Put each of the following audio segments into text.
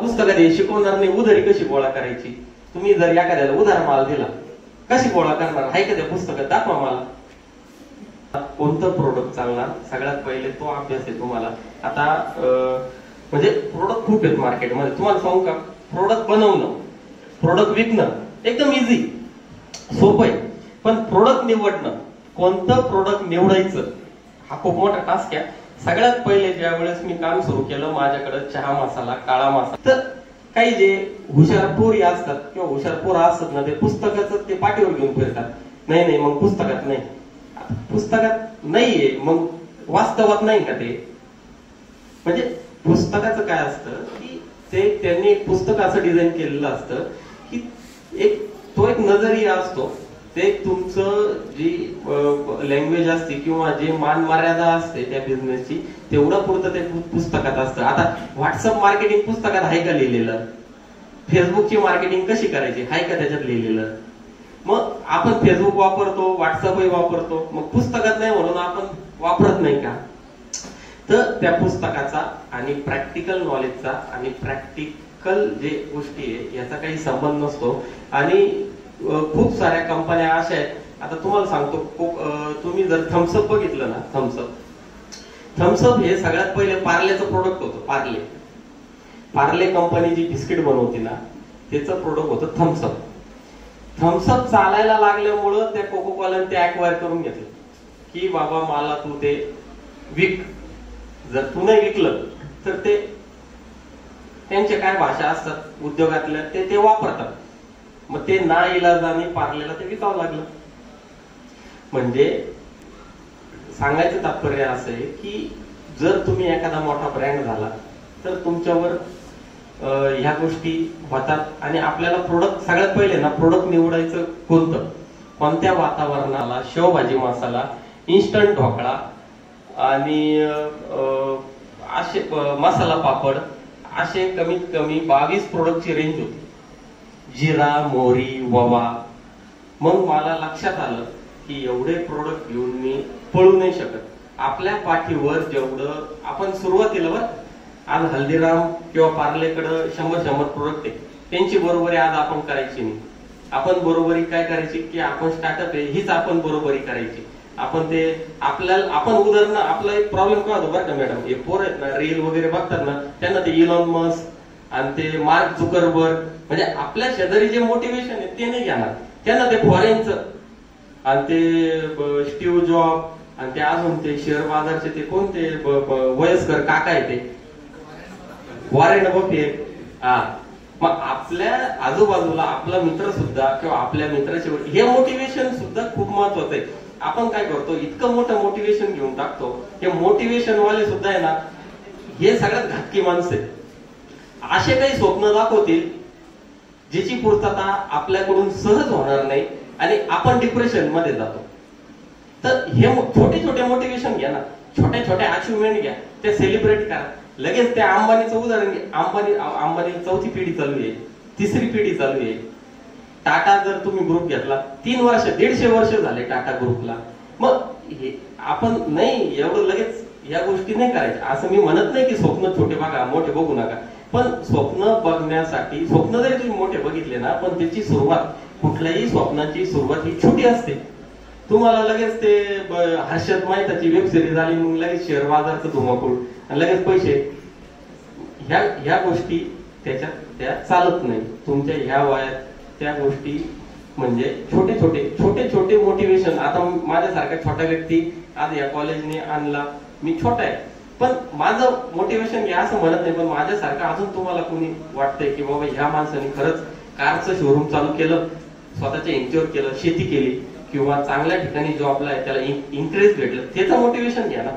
पुस्तकात हे शिकवणार नाही उधारी कशी गोळा करायची. तुम्ही जर एखाद्याला उधार माल दिला कशी गोळा करणार आहे का त्या पुस्तकात, दाखवा मला. कोणतं प्रोडक्ट चालणार सगळ्यात पहिले तो अभ्यास आहे तुम्हाला. आता म्हणजे प्रोडक्ट खूप आहेत मार्केटमध्ये. तुम्हाला सांगू का, प्रोडक्ट बनवणं प्रोडक्ट विकणं एकदम इझी सोपं आहे, पण प्रोडक्ट निवडणं कोणतं प्रोडक्ट निवडायचं हा खूप मोठा टास्क आहे. सगळ्यात पहिले ज्या वेळेस मी काम सुरू केलं माझ्याकडे चहा मसाला काळा मसाला, तर काही जे हुशार पोरी असतात किंवा हुशार पोरं असतात ना, ते पुस्तकाचं ते पाठीवर घेऊन फिरतात. नाही मग पुस्तकात नाही, पुस्तकात नाहीये मग वास्तवात नाही का ते. म्हणजे पुस्तकाचं काय असतं की ते त्यांनी एक पुस्तक असं डिझाईन केलेलं असतं की तो एक नजरिया असतो, ते तुमचं जी लँग्वेज असते किंवा जे मान मर्यादा असते त्या बिझनेसची तेवढं पुरतं ते पुस्तकात असतं. आता व्हॉट्सअप मार्केटिंग पुस्तकात आहे का लिहिलेलं, फेसबुकची मार्केटिंग कशी करायची आहे का त्याच्यात लिहिलेलं. मग आपण फेसबुक वापरतो, व्हॉट्सअपही वापरतो, मग पुस्तकात नाही म्हणून आपण वापरत नाही का. तर त्या पुस्तकाचा आणि प्रॅक्टिकल नॉलेजचा आणि प्रॅक्टिकल जे गोष्टी आहे याचा काही संबंध नसतो. आणि खूप साऱ्या कंपन्या अशा आहेत. आता तुम्हाला सांगतो, तुम्ही जर थम्सअप बघितलं ना, थम्सअप हे सगळ्यात पहिले पार्लेचं प्रोडक्ट होतं. पार्ले कंपनी जी बिस्किट बनवते ना त्याचं प्रोडक्ट होतं थम्सअप. थम्सअप चालायला लागल्यामुळं त्या कोको कोलाने ते ऍक्वायर करून घेतलं की बाबा मला तू ते विक. जर तू नाही विकलं तर ते त्यांच्या काय भाषा असतात उद्योगातल्या ते वापरतात. मग ते ना इलाजाने पार्लेला ते विकावं लागलं. म्हणजे सांगायचं तात्पर्य असं आहे की जर तुम्ही एखादा मोठा ब्रँड झाला तर तुमच्यावर ह्या गोष्टी होतात. आणि आपल्याला प्रोडक्ट सगळ्यात पहिले ना प्रोडक्ट निवडायचं कोणत्या वातावरणाला. शेवभाजी मसाला, इन्स्टंट ढोकळा आणि असे मसाला पापड, असे कमीत कमी 22 प्रोडक्टची रेंज होती. जिरा, मोहरी, ववा. मग मला लक्षात आलं की एवढे प्रोडक्ट घेऊन मी पळू नाही शकत. आपल्या पाठीवर जेवढं आपण सुरुवातीला बरं, आज हल्दीराम किंवा पार्लेकडं 100 प्रोडक्ट आहे, त्यांची बरोबरी आज आपण करायची नाही. आपण बरोबरी काय करायची की आपण स्टार्टअप आहे हीच आपण बरोबरी करायची. आपण उदाहरण आपला एक प्रॉब्लेम काय होतो बरं का मॅडम, हे पोर आहेत ना रील वगैरे बघतात ना, त्यांना ते इलॉन मस्क आणि ते मार्क झुकरबर्ग म्हणजे आपल्या शेजारी जे मोटिवेशन आहे ते नाही घेणार. त्यांना ते फॉरेनचं आणि ते स्टीव्ह जॉब आणि ते अजून ते शेअर बाजारचे ते कोणते वयस्कर काका आहे ते वॉरेन बफेट. मग आपल्या आजूबाजूला आपला मित्र सुद्धा किंवा आपल्या मित्राचे हे मोटिवेशन सुद्धा खूप महत्वाचं आहे. आपण काय करतो, इतकं मोठं मोटिवेशन घेऊन टाकतो. हे मोटिवेशन वाले सुद्धा आहे ना हे सगळ्यात घातकी माणसं आहेत. असे काही स्वप्न दाखवतील ज्याची पूर्तता आपल्याकडून सहज होणार नाही आणि आपण डिप्रेशन मध्ये जातो. तर हे छोटे छोटे मोटिवेशन घ्या ना, छोट्या अचिव्हमेंट घ्या, ते सेलिब्रेट करा. लगेच त्या अंबानीचं उदाहरण घ्या. अंबानी 4थी पिढी चालू आहे, 3री पिढी चालू आहे. टाटा जर तुम्ही ग्रुप घेतला 3 वर्ष 150 वर्ष झाले टाटा ग्रुपला. मग हे आपण नाही एवढं लगेच या गोष्टी नाही करायच्या. असं मी म्हणत नाही की स्वप्न छोटे बघा मोठे बघू नका, पण स्वप्न बघण्यासाठी स्वप्न जरी तुम्ही मोठे बघितले ना, पण त्याची सुरुवात कुठल्याही स्वप्नाची सुरुवात ही छोटी असते. तुम्हाला लगेच ते हर्षद मेहताची वेब सिरीज आली मग लगेच शेअर बाजारचं धुमाकूळ आणि लगेच पैसे, ह्या गोष्टी त्याच्यात त्या चालत नाही. तुमच्या ह्या वयात त्या गोष्टी म्हणजे छोटे छोटे मोटिवेशन. आता माझ्यासारखा छोटा व्यक्ती आज या कॉलेजने आणला, मी छोटा आहे पण माझं मोटिवेशन घ्या असं म्हणत नाही, पण माझ्यासारखं अजून तुम्हाला कोणी वाटतंय की बाबा ह्या माणसाने खरंच कारचं शोरूम चालू केलं, स्वतःच्या इंचवर केलं, शेती केली किंवा चांगल्या ठिकाणी जॉबला आहे, त्याला इन्क्रेज भेटलं, त्याचं मोटिवेशन घ्या ना.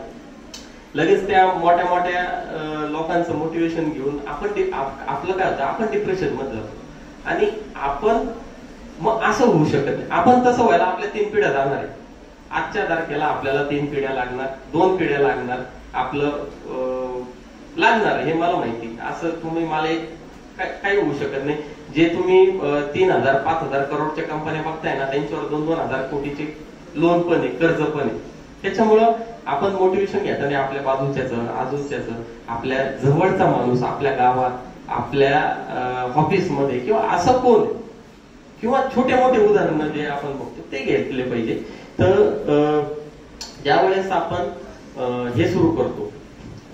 लगेच त्या मोठ्या लोकांचं मोटिवेशन घेऊन आपलं काय होतं, आपण डिप्रेशन मध्ये जातो आणि आपण मग असं होऊ शकत नाही. आपण तसं व्हायला आपल्या 3 पिढ्या जाणार आहे. आजच्या तारखेला आपल्याला 3 पिढ्या लागणार, 2 पिढ्या लागणार, आपलं लागणार हे मला माहिती. असं तुम्ही मला काही होऊ शकत नाही. जे तुम्ही 3,000-5,000 करोडच्या कंपन्या बघताय ना, त्यांच्यावर 2,000 कोटीचे लोन पण आहे, कर्ज पण आहे. त्याच्यामुळं आपण मोटिवेशन घेताना आपल्या बाजूच्याच, आजूच्याच, आपल्या जवळचा माणूस, आपल्या गावात आपल्या ऑफिसमध्ये किंवा असं कोण, किंवा छोटे मोठे उदाहरण जे आपण बघतो ते घेतले पाहिजे. तर ज्यावेळेस आपण हे सुरू करतो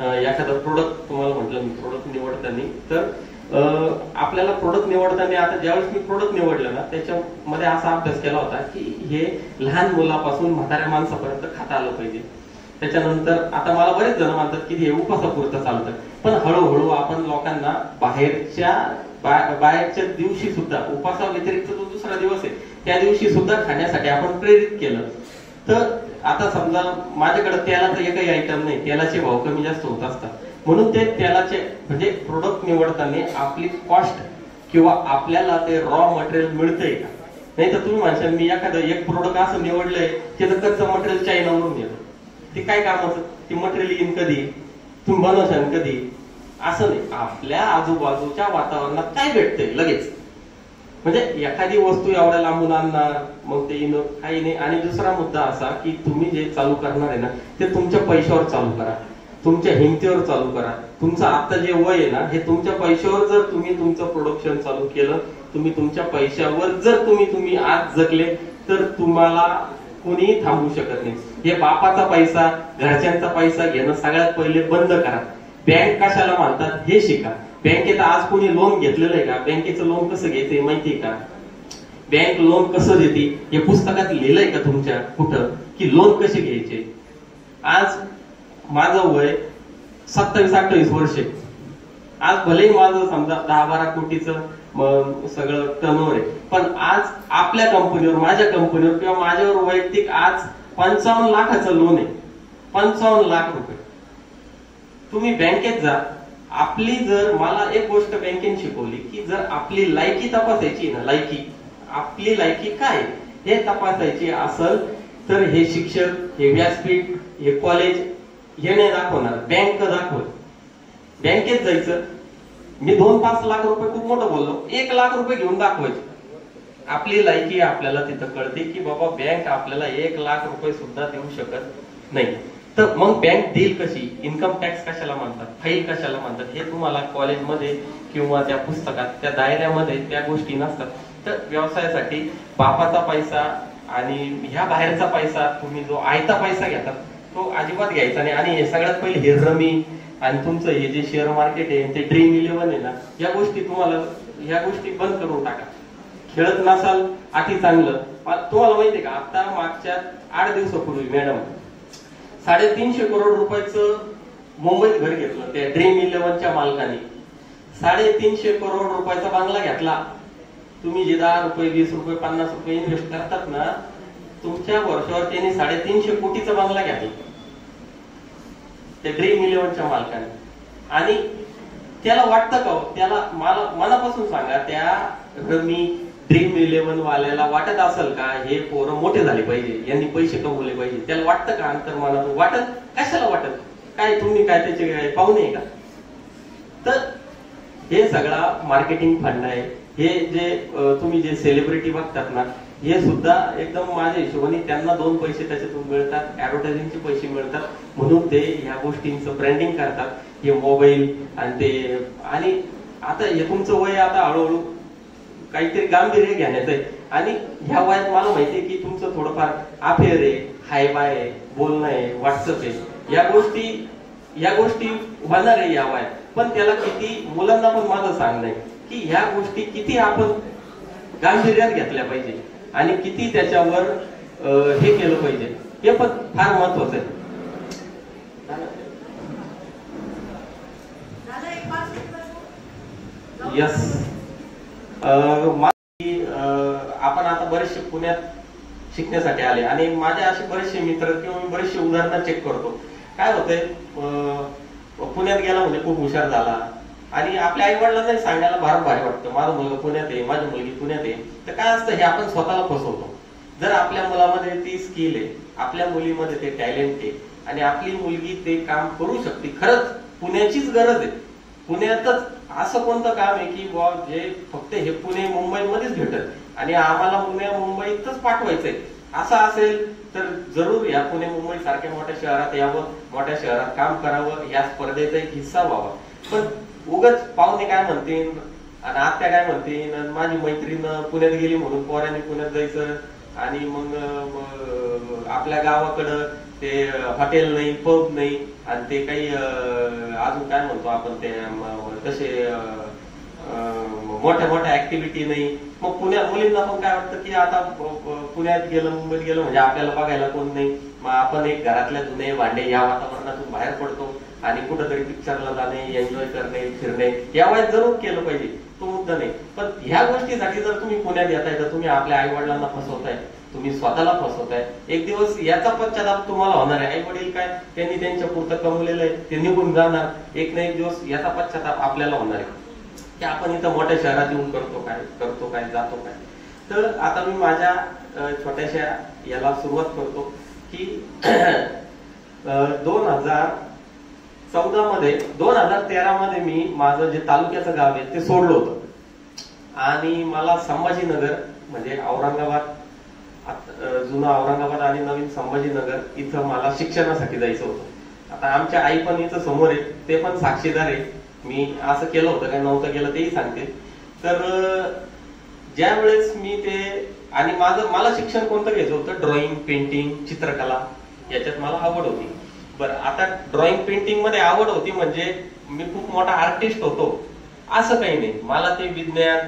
एखादा प्रोडक्ट, तुम्हाला म्हटलं मी प्रोडक्ट निवडताना, तर आपल्याला प्रोडक्ट निवडताना, आता ज्यावेळेस मी प्रोडक्ट निवडलं ना, त्याच्यामध्ये असा अभ्यास केला होता की हे लहान मुलापासून म्हाताऱ्या माणसापर्यंत खाता आलं पाहिजे. त्याच्यानंतर आता मला बरेच जण म्हणतात की हे उपासापुरतं चालतं, पण हळूहळू आपण लोकांना बाहेरच्या दिवशी सुद्धा, उपासा व्यतिरिक्त जो दुसरा दिवस आहे त्या दिवशी सुद्धा खाण्यासाठी आपण प्रेरित केलं. तर आता समजा माझ्याकडे तेलाचा एकही आयटम नाही, तेलाचे भाव कमी जास्त होत असतात, म्हणून ते तेलाचे म्हणजे प्रोडक्ट निवडताना आपली कॉस्ट किंवा आपल्याला ते रॉ मटेरियल मिळतंय का. नाही तर तुम्ही म्हणशाल मी एखादं एक प्रोडक्ट असं निवडलंय त्याचं कच्चं मटेरियल चायनावरून येतं, ते काय कामाचं, ते मटेरियल येईन कधी, तुम्ही बनवशाल कधी, असं नाही. आपल्या आजूबाजूच्या वातावरणात काय भेटतंय लगेच, म्हणजे एखादी वस्तू एवढ्या लांबून आणणार, मग ते काही नाही. आणि दुसरा मुद्दा असा की तुम्ही जे चालू करणार आहे ना, ते तुमच्या पैशावर चालू करा, तुमच्या हिमतीवर चालू करा. तुमचं आता जे वय आहे ना, हे तुमच्या पैशावर जर तुम्ही तुमचं प्रोडक्शन चालू केलं, तुम्ही तुमच्या पैशावर जर तुम्ही आज जगले, तर तुम्हाला कोणीही थांबवू शकत नाही. हे बापाचा पैसा, घरच्यांचा पैसा घेणं सगळ्यात पहिले बंद करा. बँक कशाला मानतात हे शिका. बँकेत आज कोणी लोन घेतलेलं आहे का, बँकेचं लोन कसं घ्यायचंय माहितीये का, बँक लोन कसं देते हे पुस्तकात लिहिलंय का तुमच्या कुठं, की लोन कसे घ्यायचे. आज माझं वय 27-28 वर्ष, आज भलेही माझं समजा 10-12 कोटीचं सगळं टर्नओव्हर आहे, पण आज आपल्या कंपनीवर, माझ्या कंपनीवर किंवा माझ्यावर वैयक्तिक आज 55 लाखाचं लोन आहे. 55 लाख रुपये. तुम्ही बँकेत जा, आपली जर, मला एक गोष्ट बँकेने शिकवली की जर आपली लायकी तपासायची ना, आपली लायकी काय हे तपासायची असेल, तर हे शिक्षक, हे व्यासपीठ, हे कॉलेज हे नाही दाखवणार, बँक दाखवत. बँकेत जायचं, मी 2-5 लाख रुपये खूप मोठं बोललो, 1 लाख रुपये घेऊन दाखवायचे. आपली लायकी आपल्याला तिथं कळते की बाबा बँक आपल्याला 1 लाख रुपये सुद्धा देऊ शकत नाही. तर मग बँक देईल कशी, इन्कम टॅक्स कशाला म्हणतात, फाईल कशाला म्हणतात, हे तुम्हाला कॉलेजमध्ये किंवा त्या पुस्तकात, त्या दायऱ्यामध्ये त्या गोष्टी नसतात. तर व्यवसायासाठी बापाचा पैसा आणि ह्या बाहेरचा पैसा, तुम्ही जो आयता पैसा घेतात तो अजिबात घ्यायचा नाही. आणि हे सगळ्यात पहिले हे रमी आणि तुमचं हे जे शेअर मार्केट आहे, ते ड्रीम इलेव्हन आहे ना, या गोष्टी ह्या गोष्टी बंद करून टाका. खेळत नसाल आधी चांगलं. तुम्हाला माहितीये का, आता मागच्या 8 दिवसापूर्वी मॅडम 350 करोड रुपयाचं मुंबईत घर घेतलं त्या ड्रीम इलेव्हनच्या मालकाने. 350 करोड रुपयाचा बंगला घेतला. तुम्ही जे 10 रुपये, 20 रुपये, 50 रुपये इन्व्हेस्ट करतात ना, तुमच्या वर्षावर त्यांनी 350 कोटीचा बंगला घेतला त्या ड्रीम इलेव्हनच्या मालकाने. आणि त्याला वाटतं का, त्याला मला मनापासून सांगा, त्या रमी ड्रीम इलेव्हन वाल्याला वाटत असेल का हे पोरं मोठे झाले पाहिजे, यांनी पैसे कमवले पाहिजे, त्याला वाटतं का अंतर्मनातून? वाटत, कशाला वाटत, काय तुम्ही काय त्याचे काय पाहुणे का. तर हे सगळा मार्केटिंग फंड आहे. हे जे तुम्ही जे सेलिब्रिटी बघतात ना, हे सुद्धा एकदम माझ्या हिशोबाने त्यांना 2 पैसे त्याच्यातून मिळतात, ऍडव्हर्टायझिंगचे पैसे मिळतात, म्हणून ते ह्या गोष्टींचं ब्रँडिंग करतात. हे मोबाईल आणि ते, आणि आता हे तुमचं वय आता हळूहळू काहीतरी गांभीर्य घेण्याचं आहे. आणि ह्या वयात मला माहितीये की तुमचं थोडंफार अफेअर आहे, हाय बाय आहे, बोलणं आहे, व्हॉट्सअप आहे, या गोष्टी होणार आहे या वयात. पण त्याला किती, मुलांना पण माझं सांगणं आहे की ह्या गोष्टी किती आपण गांभीर्यात घेतल्या पाहिजे आणि किती त्याच्यावर हे केलं पाहिजे, हे पण फार महत्वाचं आहे. यस, आपण आता बरेचसे पुण्यात शिकण्यासाठी आले आणि माझे असे बरेचसे मित्र किंवा मी बरेचसे उदाहरणं चेक करतो. काय होतंय, पुण्यात गेला म्हणजे खूप हुशार झाला आणि आपल्या आई वडिलांना सांगायला भारी वाटतं, माझा मुलगा पुण्यात आहे, माझी मुलगी पुण्यात आहे. तर काय असतं, हे आपण स्वतःला फसवतो. जर आपल्या मुलामध्ये ती स्किल आहे, आपल्या मुलीमध्ये ते टॅलेंट आहे आणि आपली मुलगी ते काम करू शकते, खरंच पुण्याचीच गरज आहे. पुण्यातच असं कोणतं काम आहे की जे फक्त हे पुणे मुंबईमध्येच भेटत आणि आम्हाला पुणे मुंबईतच पाठवायचंय, असं असेल तर जरूर या पुणे मुंबई सारख्या मोठ्या शहरात यावं, मोठ्या शहरात काम करावं, या स्पर्धेचा एक हिस्सा व्हावा. पण उगाच पाहुणे काय म्हणतील आणि आत्या काय म्हणतील, आणि माझी मैत्रीण पुण्यात गेली म्हणून पोरांनी पुण्यात जायचं, आणि मग आपल्या गावाकडं ते हॉटेल नाही, पब नाही, आणि ते काही अजून काय म्हणतो आपण ते तसे मोठ्या मोठ्या ऍक्टिव्हिटी नाही. मग पुण्यात मुलींना पण काय वाटतं की आता पुण्यात गेलं, मुंबईत गेलं म्हणजे आपल्याला बघायला कोण नाही, मग आपण एक घरातल्या जुने भांडे या वातावरणातून बाहेर पडतो आणि कुठंतरी पिक्चरला जाणे, एन्जॉय करणे, फिरणे या वयात जरूर केलं पाहिजे, तो मुद्दा नाही. पण ह्या गोष्टीसाठी जर तुम्ही पुण्यात येताय तर तुम्ही आपल्या आई वडिलांना फसवताय, तुम्ही स्वतःला फसवताय. एक दिवस याचा पश्चाताप तुम्हाला होणार आहे. आई वडील काय त्यांनी त्यांच्या पुरतं कमवलेलं आहे, ते निघून जाणार. एक ना एक दिवस याचा पश्चाताप आपल्याला होणार आहे की आपण इथं मोठ्या शहरात येऊन करतो काय जातो काय. तर आता मी माझ्या छोट्याशा याला सुरुवात करतो की 2013 मध्ये मी माझं जे तालुक्याचं गाव आहे ते सोडलं होतं, आणि मला संभाजीनगर म्हणजे औरंगाबाद, जुनं औरंगाबाद आणि नवीन संभाजीनगर इथं मला शिक्षणासाठी जायचं होतं. आता आमच्या आई पण इथं समोर आहे, ते पण साक्षीदार आहे, मी असं केलं होतं काय नव्हतं केलं तेही सांगते. तर ज्या वेळेस मी ते, आणि मला शिक्षण कोणतं घ्यायचं होतं, ड्रॉइंग, पेंटिंग, चित्रकला याच्यात मला आवड होती. बरं, आता ड्रॉइंग पेंटिंग मध्ये आवड होती म्हणजे मी खूप मोठा आर्टिस्ट होतो असं काही नाही. मला ते विज्ञान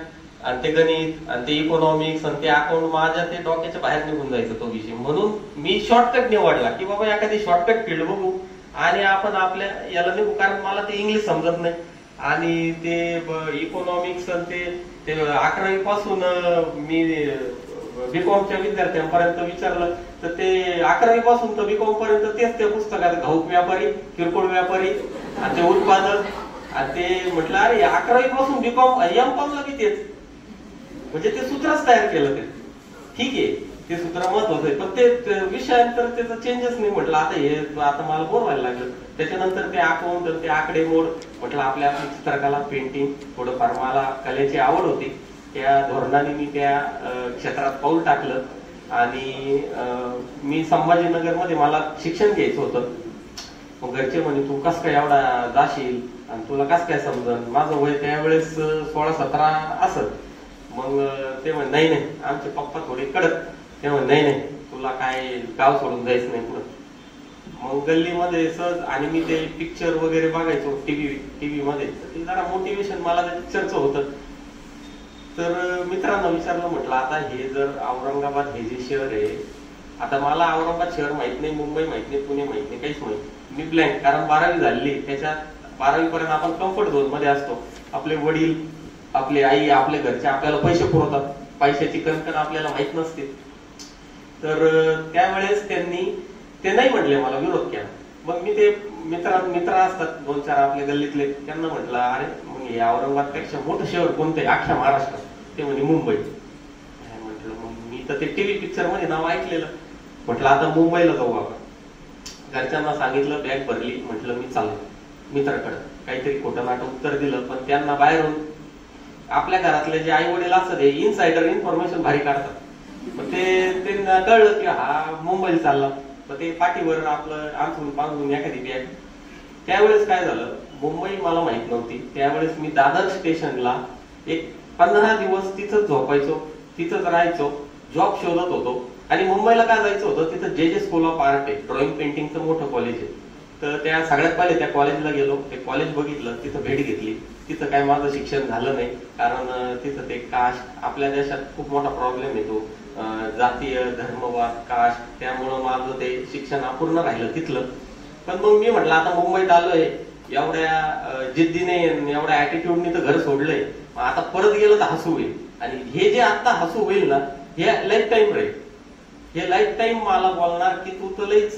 आणि ते गणित आणि ते इकॉनॉमिक्स आणि ते अकाउंट माझ्या ते डोक्याच्या बाहेर निघून जायचं तो विषय. म्हणून मी शॉर्टकट निवडला की बाबा एखादी शॉर्टकट फील्ड बघू आणि आपण आपल्या याला निघू, कारण मला ते इंग्लिश समजत नाही आणि ते इकॉनॉमिक्स आणि ते 11वी पासून मी बीकॉमच्या विद्यार्थ्यांपर्यंत विचारलं तर ते 11वी पासून तर बीकॉम पर्यंत तेच त्या पुस्तकात घाऊक व्यापारी, किरकोळ व्यापारी आणि ते उत्पादन, आणि ते म्हटलं अरे 11वी पासून बीकॉम एम.कॉम ला बी तेच, म्हणजे ते सूत्रच तयार केलं. ते ठीक आहे, ते सूत्र महत्वाचं आहे, पण ते विषयांतर त्याचं चेंजेस नाही. म्हटलं आता मला बोर व्हायला लागलं. त्याच्यानंतर ते अकाउंट, ते आकडे मोड, म्हटलं आपल्या चित्रकला, पेंटिंग, थोडंफार मला कलेची आवड होती, त्या धोरणाने मी त्या क्षेत्रात पाऊल टाकलं. आणि मी संभाजीनगर मध्ये मला शिक्षण घ्यायचं होतं. मग घरचे म्हणे तू कस काय एवढा जाशील आणि तुला कस काय समजन. माझं वय त्यावेळेस 16-17 असत. मग ते म्हणे नाही, आमचे पप्पा थोडे कडक, ते म्हणे नाही तुला काय गाव सोडून जायचं नाही पुढं. मग गल्लीमध्ये सहज, आणि मी ते पिक्चर वगैरे बघायचो टीव्ही मध्ये, ते जरा मोटिवेशन मला त्या पिक्चरचं होतं. तर मित्रांना विचारलं, म्हटलं आता हे जर औरंगाबाद हे जे शहर आहे, आता मला औरंगाबाद शहर माहित नाही, मुंबई माहित नाही, पुणे माहित नाही, काहीच माहित. मी ब्लँक, कारण 12वी झाली. त्याच्यात 12वी पर्यंत आपण कम्फर्ट झोन मध्ये असतो. आपले वडील, आपली आई, आपले घरचे आपल्याला पैसे पुरवतात, पैशाची कणकण आपल्याला माहित नसते. तर त्यावेळेस त्यांनी ते नाही म्हटले, मला विरोध केला. मग मी ते मित्र असतात 2-4 आपल्या गल्लीतले, त्यांना म्हटलं अरे मग हे औरंगाबाद पेक्षा मोठं शहर कोणतं आहे अख्ख्या महाराष्ट्रात? ते म्हणजे मुंबई. म्हटलं मग मी तर ते टीव्ही पिक्चर मध्ये नाव ऐकलेलं, म्हटलं आता मुंबईला जाऊ आपण. घरच्यांना सांगितलं, बॅग भरली, म्हटलं मी चाललो मित्राकडे. काहीतरी खोटं नाटक उत्तर दिलं, पण त्यांना बाहेरून आपल्या घरातले जे आई वडील असतात हे इनसाइडर इन्फॉर्मेशन भारी काढतात. मग ते कळलं की हा मुंबईला चालला. मग ते पाठीवर आपलं आंथरून पांघरून एखादी बॅग. त्यावेळेस काय झालं, मुंबई मला माहित नव्हती. त्यावेळेस मी दादर स्टेशनला एक 15 दिवस तिथंच झोपायचो, तिथंच राहायचो, जॉब शोधत होतो. आणि मुंबईला काय जायचं होतं, तिथं जे स्कूल ऑफ आर्ट आहे, ड्रॉइंग पेंटिंगचं मोठं कॉलेज आहे. तर त्या सगळ्यात पहिले त्या कॉलेजला गेलो, ते कॉलेज बघितलं, तिथं भेट घेतली. तिथं काय माझं शिक्षण झालं नाही, कारण तिथं ते कास्ट, आपल्या देशात खूप मोठा प्रॉब्लेम येतो, जातीय धर्मवाद, कास्ट, त्यामुळं माझं ते शिक्षण अपूर्ण राहिलं तिथलं. पण मग मी म्हटलं आता मुंबईत आलोय, एवढ्या जिद्दीने एवढ्या ऍटिट्यूडने तर घर सोडलंय, आता परत गेलं तर हसू होईल. आणि हे जे आता हसू होईल ना, हे लाईफ टाईम राहील. हे लाईफ टाईम मला बोलणार की तू तर लईच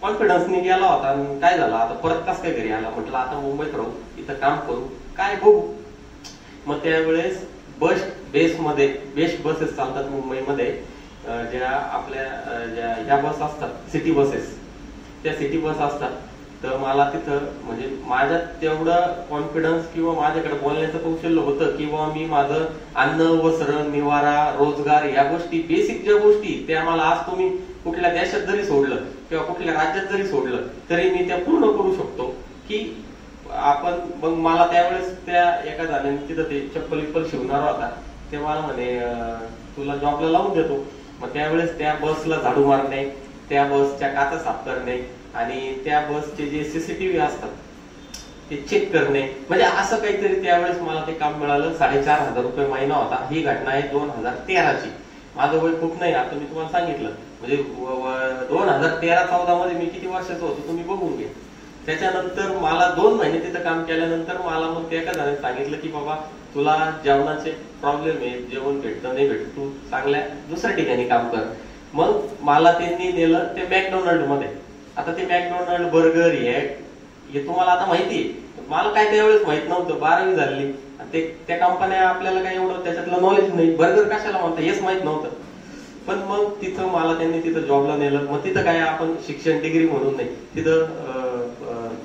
कॉन्फिडन्सने गेला होता आणि काय झालं आता परत कस काय घरी आला. म्हटलं आता मुंबईत राहू, इथं काम करू, काय बघू. मग त्यावेळेस बेस्ट बसेस चालतात मुंबईमध्ये, ज्या आपल्या ह्या बस असतात सिटी बसेस, त्या सिटी बस असतात. तर मला तिथं म्हणजे माझ्यात तेवढं कॉन्फिडन्स किंवा माझ्याकडे बोलण्याचं कौशल्य होतं किंवा मी माझं अन्न, वस्त्र, निवारा, रोजगार या गोष्टी, बेसिक ज्या गोष्टी, त्या मला आज तुम्ही कुठल्या देशात जरी सोडलं किंवा कुठल्या राज्यात जरी सोडलं तरी मी त्या पूर्ण करू शकतो. की आपण मग मला त्यावेळेस त्या एका जणांनी तिथं ते चप्पल शिवणार होता, ते मला म्हणे तुला जॉबला लावून देतो. मग त्यावेळेस त्या बसला झाडू मारणे, त्या बसच्या काचा साफ करणे आणि त्या बसचे जे सीसीटीव्ही असतात ते चेक करणे, म्हणजे असं काहीतरी त्यावेळेस मला ते काम मिळालं. 4,500 रुपये महिना होता. ही घटना आहे 2013ची. माझं वय खूप नाही, आता मी तुम्हाला सांगितलं. म्हणजे 2013-14 मध्ये मी किती वर्षाचं होतो तुम्ही बघून घे. त्याच्यानंतर मला 2 महिने तिथं काम केल्यानंतर मला मग ते एका जणांनी सांगितलं की बाबा तुला जेवणाचे प्रॉब्लेम आहे, जेवण भेटतं नाही भेटत, तू चांगल्या दुसऱ्या ठिकाणी काम कर. मग मला त्यांनी नेलं ते मॅकडोनल्ड मध्ये. आता ते मॅकडोनल्ड बर्गर हे तुम्हाला आता माहिती आहे, मला काय त्यावेळेस माहित नव्हतं. 12वी झाली त्या कंपन्या आपल्याला काय एवढं त्याच्यातलं नॉलेज नाही, बर्गर कशाला म्हणतात हेच माहित नव्हतं. पण मग तिथं मला त्यांनी तिथं जॉबला नेलं. मग तिथं काय आपण शिक्षण डिग्री म्हणून नाही, तिथं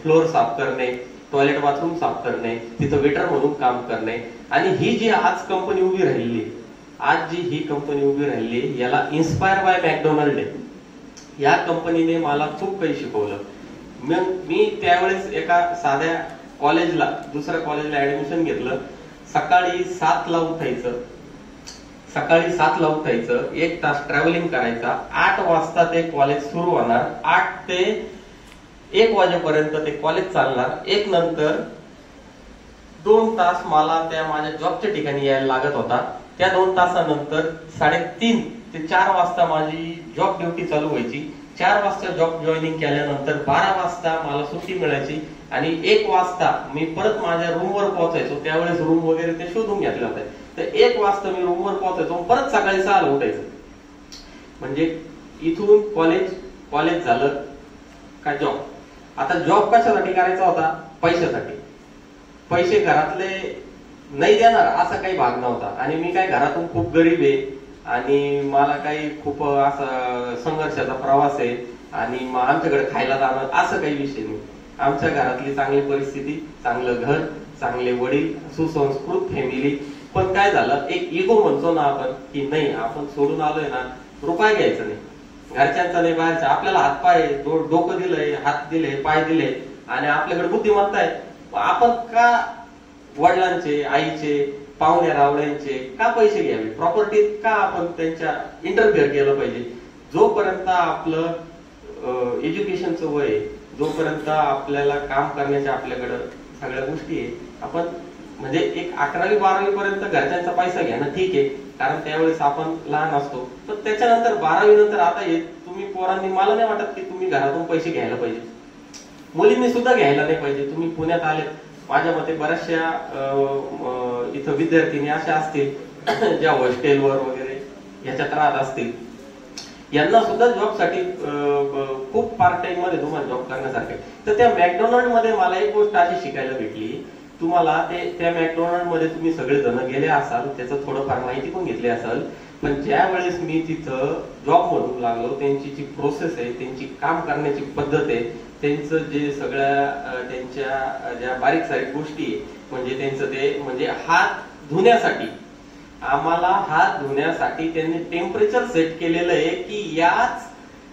फ्लोअर साफ करणे, टॉयलेट बाथरूम साफ करणे, तिथं वेटर म्हणून काम करणे. आणि ही जी आज कंपनी उभी राहिली, आज जी ही कंपनी उभी राहिली याला इन्स्पायर बाय मॅकडोनल्ड आहे. या कंपनीने मला खूप काही शिकवलं. मी त्यावेळेस एका साध्या कॉलेजला, दुसऱ्या कॉलेजला ऍडमिशन घेतलं. सकाळी 7ला उठायचं, 1 तास ट्रॅव्हलिंग करायचा. 8 वाजता ते कॉलेज सुरू होणार, 8 ते 1 वाजेपर्यंत ते कॉलेज चालणार. 1 नंतर 2 तास मला त्या माझ्या जॉबच्या ठिकाणी यायला लागत होता. त्या 2 तासानंतर 3:30 ते 4 वाजता माझी जॉब ड्युटी चालू व्हायची. 4 वाजता जॉब जॉईनिंग केल्यानंतर 12 वाजता मला सुट्टी मिळायची आणि 1 वाजता मी परत माझ्या रूमवर पोहोचायचो. त्यावेळेस रूम वगैरे ते शोधून घेतले होते. तर 1 वाजता मी रूमवर पोहोचायचो, परत सकाळी 6ला उठायचं. म्हणजे इथून कॉलेज झालं का जॉब. आता जॉब कशासाठी करायचा होता? पैशासाठी. पैसे घरातले नाही देणार असा काही भाग नव्हता. आणि मी काय घरातून खूप गरीब आहे आणि मला काही खूप असा संघर्षाचा प्रवास आहे आणि आमच्याकडे खायला जाणं असं काही विषय नाही. आमच्या घरातली चांगली परिस्थिती, चांगलं घर, चांगले वडील, सुसंस्कृत फॅमिली. पण काय झालं, एक इगो म्हणतो ना आपण की नाही आपण सोडून आलोय ना, रुपये घ्यायचा नाही, घरच्यांचा नाही बाहेरचा. आपल्याला हातपाय डोकं दिलंय, हात दिले, पाय दिले आणि आपल्याकडे बुद्धिमत्ता आहे. आपण का वडिलांचे, आईचे, पाहुण्या रावड्यांचे का पैसे घ्यावे, प्रॉपर्टीत का आपण त्यांच्या इंटरफिअर केलं पाहिजे. जोपर्यंत आपलं एज्युकेशनचं वय, जोपर्यंत आपल्याला काम करण्याच्या आपल्याकडं सगळ्या गोष्टी आहे, आपण म्हणजे एक 11वी-12वी पर्यंत घरच्यांचा पैसा घेणं ठीक आहे, कारण त्यावेळेस आपण लहान असतो. पण त्याच्यानंतर 12वी नंतर आता तुम्ही पोरांनी, मला नाही वाटत की तुम्ही घरातून पैसे घ्यायला पाहिजे. मुलींनी सुद्धा घ्यायला नाही पाहिजे. तुम्ही पुण्यात आले, माझ्या मते बऱ्याचशा इथं विद्यार्थिनी अशा असतील ज्या हॉस्टेलवर वगैरे याच्यात राहत असतील, यांना सुद्धा जॉबसाठी खूप पार्ट टाइम मध्ये तुम्हाला जॉब करण्यासारखे. तर त्या मॅकडोनल्ड मध्ये मला एक गोष्ट अशी शिकायला भेटली. तुम्हाला त्या मॅकडोनल्ड मध्ये तुम्ही सगळे जण गेले असाल, त्याचं थोडंफार माहिती पण घेतली असाल. पण ज्या वेळेस मी तिथं जॉब म्हणून लागलो, त्यांची जी प्रोसेस आहे, त्यांची काम करण्याची पद्धत आहे, त्यांचं जे सगळ्या त्यांच्या ज्या बारीक सारीक गोष्टी आहे, म्हणजे त्यांचं ते म्हणजे हात धुण्यासाठी, आम्हाला हात धुण्यासाठी त्यांनी टेम्परेचर सेट केलेलं आहे की याच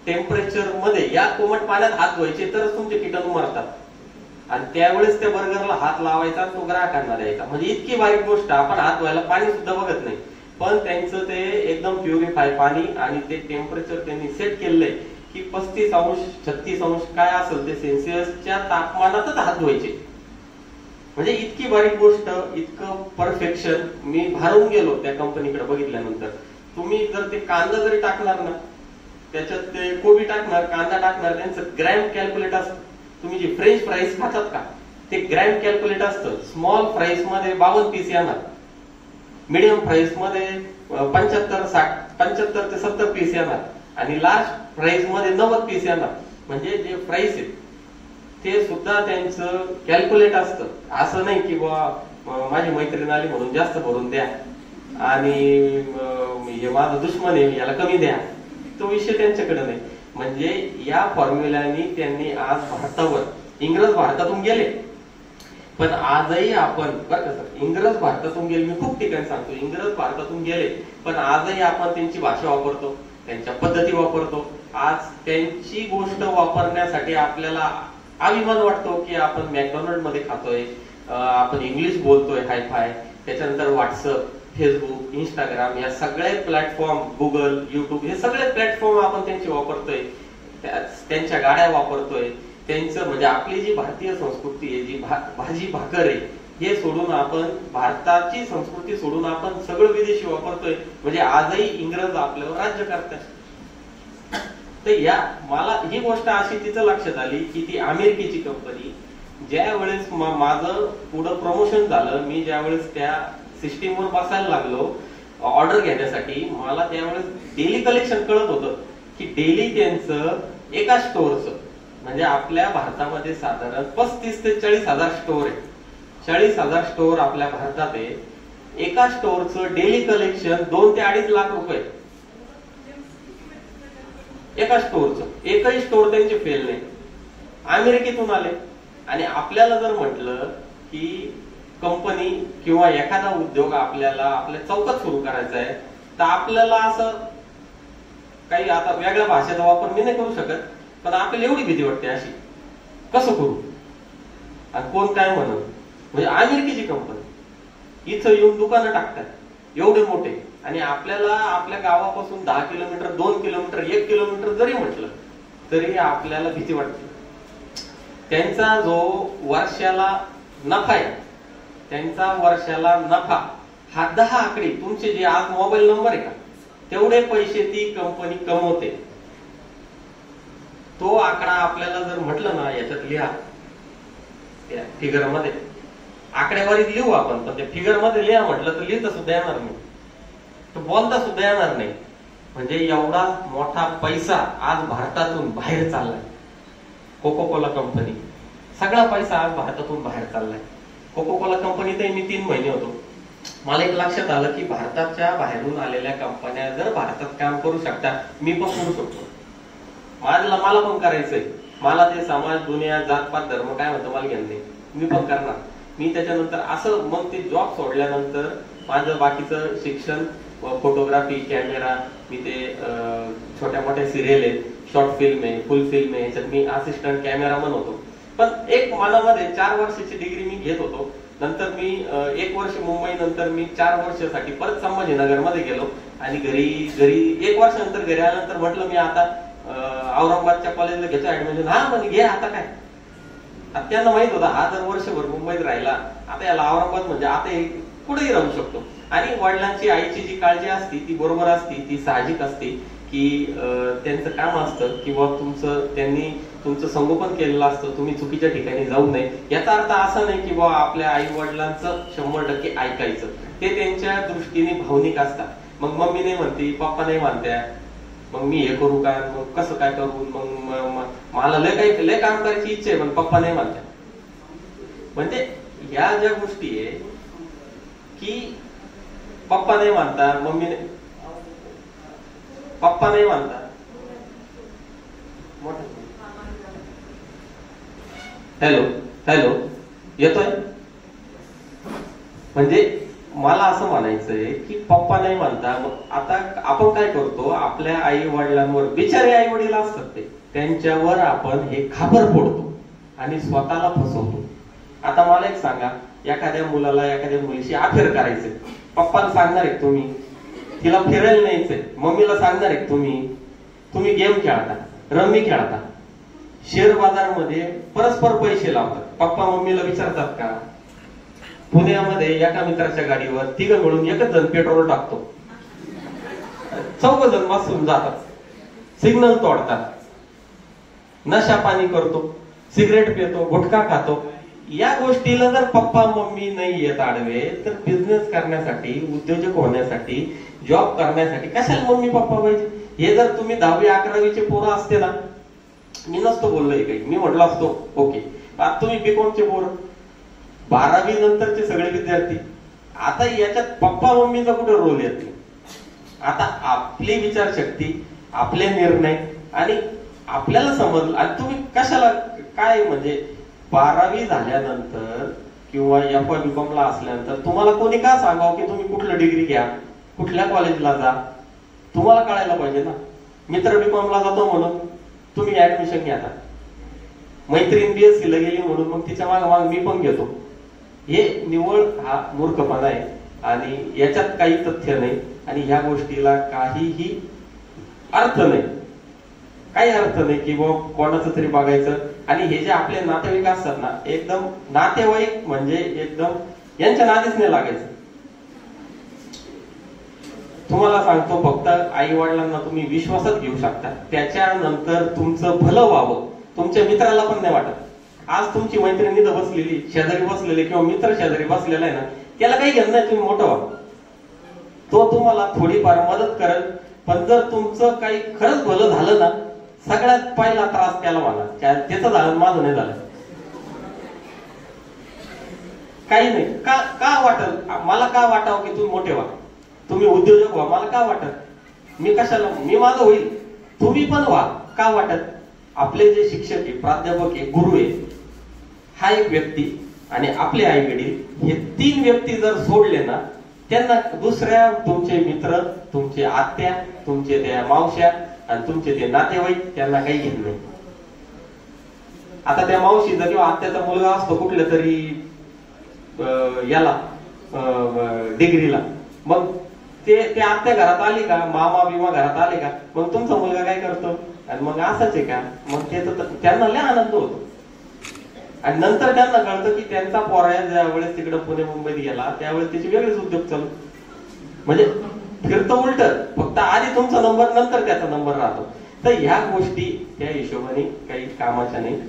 टेम्परेचर मध्ये, या कोमट पाण्यात हात धुवायचे तरच तुमचे किटाणू मरतात. आणि त्यावेळेस त्या बर्गरला हात लावायचा, तो ग्राहकांना द्यायचा. म्हणजे इतकी बारीक गोष्ट. आपण हात धुवायला पाणी सुद्धा बघत नाही, पण त्यांचं ते एकदम प्युरिफाय पाणी आणि ते टेम्परेचर त्यांनी सेट केलंय की 35 अंश 36 अंश काय असेल ते सेल्सिअसच्या तापमानातच हात धुवायचे. म्हणजे इतकी बारीक गोष्ट, इतकं परफेक्शन. मी भारून गेलो त्या कंपनीकडे बघितल्यानंतर. तुम्ही जर ते कांदा जरी टाकणार ना, त्याच्यात ते कोबी टाकणार, कांदा टाकणार, त्यांचं ग्रॅम कॅल्क्युलेट असतं. तुम्ही जे फ्रेंच फ्राईज खातात का, ते ग्रॅम कॅल्क्युलेट असतं. स्मॉल फ्राईज मध्ये 52 पीस येणार, मिडियम फ्राईज मध्ये 75 ते 70 पीस येणार आणि लार्ज फ्राईज मध्ये 90 पीस येणार. म्हणजे जे फ्राईज आहेत ते सुद्धा त्यांचं कॅल्क्युलेट असतं. असं नाही की बा माझी मैत्रीण आली म्हणून जास्त भरून द्या आणि हे माझं दुश्मन आहे याला कमी द्या, तो विषय त्यांच्याकडे नाही. म्हणजे या फॉर्म्युलानी त्यांनी आज भारतावर, इंग्रज भारतातून गेले पण आजही आपण, बरं का सर, इंग्रज भारतातून गेले, मी खूप ठिकाणी सांगतो इंग्रज भारतातून गेले, पण आजही आपण त्यांची भाषा वापरतो, त्यांच्या पद्धती वापरतो. आज त्यांची गोष्ट वापरण्यासाठी आपल्याला अभिमान वाटतो की आपण मॅकडॉनल्ड मध्ये खातोय, आपण इंग्लिश बोलतोय हायफाय. त्याच्यानंतर व्हॉट्सअप, फेसबुक, इंस्टाग्राम या सगळे प्लॅटफॉर्म, गुगल, युट्यूब हे सगळे प्लॅटफॉर्म आपण त्यांचे वापरतोय, त्यांच्या गाड्या वापरतोय. त्यांचं म्हणजे आपली जी भारतीय संस्कृती आहे, जी भाजी भाकर आहे, हे सोडून आपण भारताची संस्कृती सोडून आपण सगळं विदेशी वापरतोय. म्हणजे आजही इंग्रज आपल्यावर राज्य करतात. तर या मला ही गोष्ट अशी तिचं लक्षात आली की ती अमेरिकेची कंपनी, ज्या वेळेस माझं पुढं प्रमोशन झालं, मी ज्या वेळेस त्या सिस्टीमवर बसायला लागलो ऑर्डर घेण्यासाठी, मला त्यावेळेस डेली कलेक्शन कळत होतं की डेली त्यांचं एका स्टोअरचं म्हणजे आपल्या भारतामध्ये साधारण 35 ते 40,000 स्टोअर आहे. 40,000 स्टोअर आपल्या भारतात आहे. एका स्टोअरचं डेली कलेक्शन 2 ते 2.5 लाख रुपये. एका स्टोअरचं एकही स्टोअर त्यांचे फेल नाही. अमेरिकेतून आले. आणि आपल्याला जर म्हटलं की कंपनी किंवा एखादा उद्योग आपल्याला आपल्या चौकात सुरू करायचा आहे, तर आपल्याला असं काही आता वेगळ्या भाषेचा वापर मी नाही करू शकत, पण आपल्याला एवढी भीती वाटते अशी, कसं करू आणि कोण काय म्हणून. म्हणजे अमेरिकेची कंपनी इथं येऊन दुकानं टाकतात एवढे मोठे, आणि आपल्याला आपल्या गावापासून 10 किलोमीटर, 2 किलोमीटर, 1 किलोमीटर जरी म्हटलं तरी आपल्याला भीती वाटते. त्यांचा जो वर्षाला नफा आहे, त्यांचा वर्षाला नफा हा 10 आकडे, तुमचे जे आज मोबाईल नंबर आहे का तेवढे पैसे ती कंपनी कमवते. तो आकडा आपल्याला जर म्हटलं ना याच्यात लिहा, त्या फिगर मध्ये आकडेवारीत लिहू आपण, पण त्या फिगर मध्ये लिहा म्हटलं तर लिहिता सुद्धा येणार नाही, तो बोलता सुद्धा येणार नाही. म्हणजे एवढा मोठा पैसा आज भारतातून बाहेर चाललाय. कोको कोला कंपनी, सगळा पैसा आज भारतातून बाहेर चाललाय. कोको कोला कंपनीत मी 3 महिने होतो. मला एक लक्षात आलं की भारताच्या बाहेरून आलेल्या कंपन्या जर भारतात काम करू शकतात, मी पण करू शकतो. मला पण करायचंय. मला ते समाज, दुनिया, जातपात, धर्म काय म्हणतं मला घेणं नाही, मी पण करणार. मी त्याच्यानंतर असं मग ते जॉब सोडल्यानंतर माझं बाकीचं शिक्षण, फोटोग्राफी, कॅमेरा, मी ते छोट्या मोठ्या सिरियल आहेत, शॉर्ट फिल्म आहे, फुल फिल्म आहे, याच्यात मी असिस्टंट कॅमेरामन होतो. पण एक मनामध्ये 4 वर्षाची डिग्री मी घेत होतो. नंतर मी 1 वर्ष मुंबई, नंतर मी 4 वर्षासाठी परत संभाजीनगर मध्ये गेलो. आणि घरी 1 वर्षानंतर घरी आल्यानंतर म्हटलं मी आता औरंगाबादच्या कॉलेजला घेतो ऍडमिशन. हा म्हणजे घे, आता काय. त्यांना माहित होता हा जर वर्षभर मुंबईत राहिला, आता याला औरंगाबाद म्हणजे आता कुठेही राहू शकतो. आणि वडिलांची, आईची जी काळजी असती ती बरोबर असती, ती साहजिक असते की त्यांचं काम असतं किंवा त्यांनी तुमचं संगोपन केलेलं असतं, तुम्ही चुकीच्या ठिकाणी जाऊ नये. याचा अर्थ असा नाही की बाबा आपल्या आई वडिलांचं 100% ऐकायचं. ते त्यांच्या दृष्टीने भावनिक असतात. मग मम्मी नाही म्हणते, पप्पा नाही म्हणत्या, मग मी हे करू का, मग कसं काय करू, मग मला लय काम करायची इच्छा आहे पण पप्पा नाही म्हणत्या. म्हणजे ह्या ज्या गोष्टी आहे की पप्पा नाही मानता, मम्मी नाही, पप्पा नाही मानता, हॅलो येतोय. म्हणजे मला असं म्हणायचंय की पप्पा नाही म्हणता. मग आता आपण काय करतो, आपल्या आई वडिलांवर, बिचारे आई वडील असतात ते, त्यांच्यावर आपण हे खापर फोडतो आणि स्वतःला फसवतो. आता मला एक सांगा, एखाद्या मुलाला एखाद्या मुलीशी अफेअर करायचंय, पप्पाला सांगणार आहे तुम्ही, तिला फिरायला न्यायचंय, मम्मीला सांगणार आहे तुम्ही गेम खेळता, रम्मी खेळता, शेअर बाजारामध्ये परस्पर पैसे लावतात, पप्पा मम्मीला विचारतात का? पुण्यामध्ये एका मित्राच्या गाडीवर 3 मिळून एकच जण पेट्रोल टाकतो, 4 जण बसून जातात, सिग्नल तोडतात, नशा पाणी करतो, सिगरेट पितो, गुटखा खातो. या गोष्टीला जर पप्पा मम्मी नाही येत आडवे, तर बिझनेस करण्यासाठी, उद्योजक होण्यासाठी, जॉब करण्यासाठी कशाला मम्मी पप्पा पाहिजे? हे जर तुम्ही 10वी 11वीचे पोरं असते ना, मी नसतो बोललोय काही, मी म्हटलं असतो ओके. आता तुम्ही बीकॉमचे पोरं, 12वी नंतरचे सगळे विद्यार्थी, आता याच्यात पप्पा मम्मीचा कुठे रोल येते? आता आपली विचारशक्ती, आपले निर्णय आणि आपल्याला समजलं. आणि तुम्ही कशाला काय, म्हणजे 12वी झाल्यानंतर किंवा FY BCom ला असल्यानंतर तुम्हाला कोणी का सांगावं की तुम्ही कुठलं डिग्री घ्या, कुठल्या कॉलेजला जा? तुम्हाला कळायला पाहिजे ना. मित्र BCom ला जातो म्हणून तुम्ही ऍडमिशन घ्या. मैत्रीण BSc ला गेली म्हणून मग तिच्या माग मी पण घेतो, हे निव्वळ हा मूर्खपणा आहे आणि याच्यात काही तथ्य नाही आणि ह्या गोष्टीला काहीही अर्थ नाही, काही अर्थ नाही की बाबा कोणाचं तरी बघायचं. आणि हे जे आपले नातेवाईक असतात ना, एकदम नातेवाईक म्हणजे एकदम यांच्या नादीच नाही लागायचं. तुम्हाला सांगतो, फक्त आई वडिलांना तुम्ही विश्वासात घेऊ शकता, त्याच्यानंतर तुमचं भलं व्हावं तुमच्या मित्राला पण नाही वाटत. आज तुमची मैत्रिणी इथं बसलेली, शेजारी बसलेले किंवा मित्र शेजारी बसलेला आहे ना, त्याला काही घेणं नाही तुम्ही मोठं व्हा. तो तुम्हाला थोडीफार मदत करेल, पण जर तुमचं काही खरंच भलं झालं ना, सगळ्यात पहिला त्रास त्याला व्हायला, त्याचं झालं माझं नाही झालं. काही नाही का वाटल मला, का वाटावं की तुम्ही मोठे व्हा, तुम्ही उद्योजक व्हा, मला का वाटत, मी कशाला, मी माझं होईल, तुम्ही पण व्हा, का वाटत. आपले जे शिक्षक आहे, प्राध्यापक आहे, गुरु आहे, हा एक व्यक्ती आणि आपले आई वडील, हे 3 व्यक्ती जर सोडले ना, त्यांना दुसऱ्या तुमचे मित्र, तुमचे आत्या, तुमचे त्या मावश्या आणि तुमचे ते नातेवाईक, त्यांना काही घेत नाही. आता त्या मावशीचा किंवा आत्याचा मुलगा असतो कुठल्या तरी याला डिग्रीला, मग ते आत्या घरात आली का, मामा बिमा घरात आले का, मग तुमचा मुलगा काय करतो, आणि मग असंच आहे का, मग त्यांना लय आनंद होतो. आणि नंतर त्यांना कळतं की त्यांचा पोराया ज्यावेळेस तिकडे पुणे मुंबईत गेला, त्यावेळेस त्याचे वेगळेच उद्योग चालू, म्हणजे फिरतं उलट, फक्त आधी तुमचा नंबर नंतर त्याचा नंबर राहतो. तर ह्या गोष्टी त्या हिशोबाने काही कामाच्या नाही.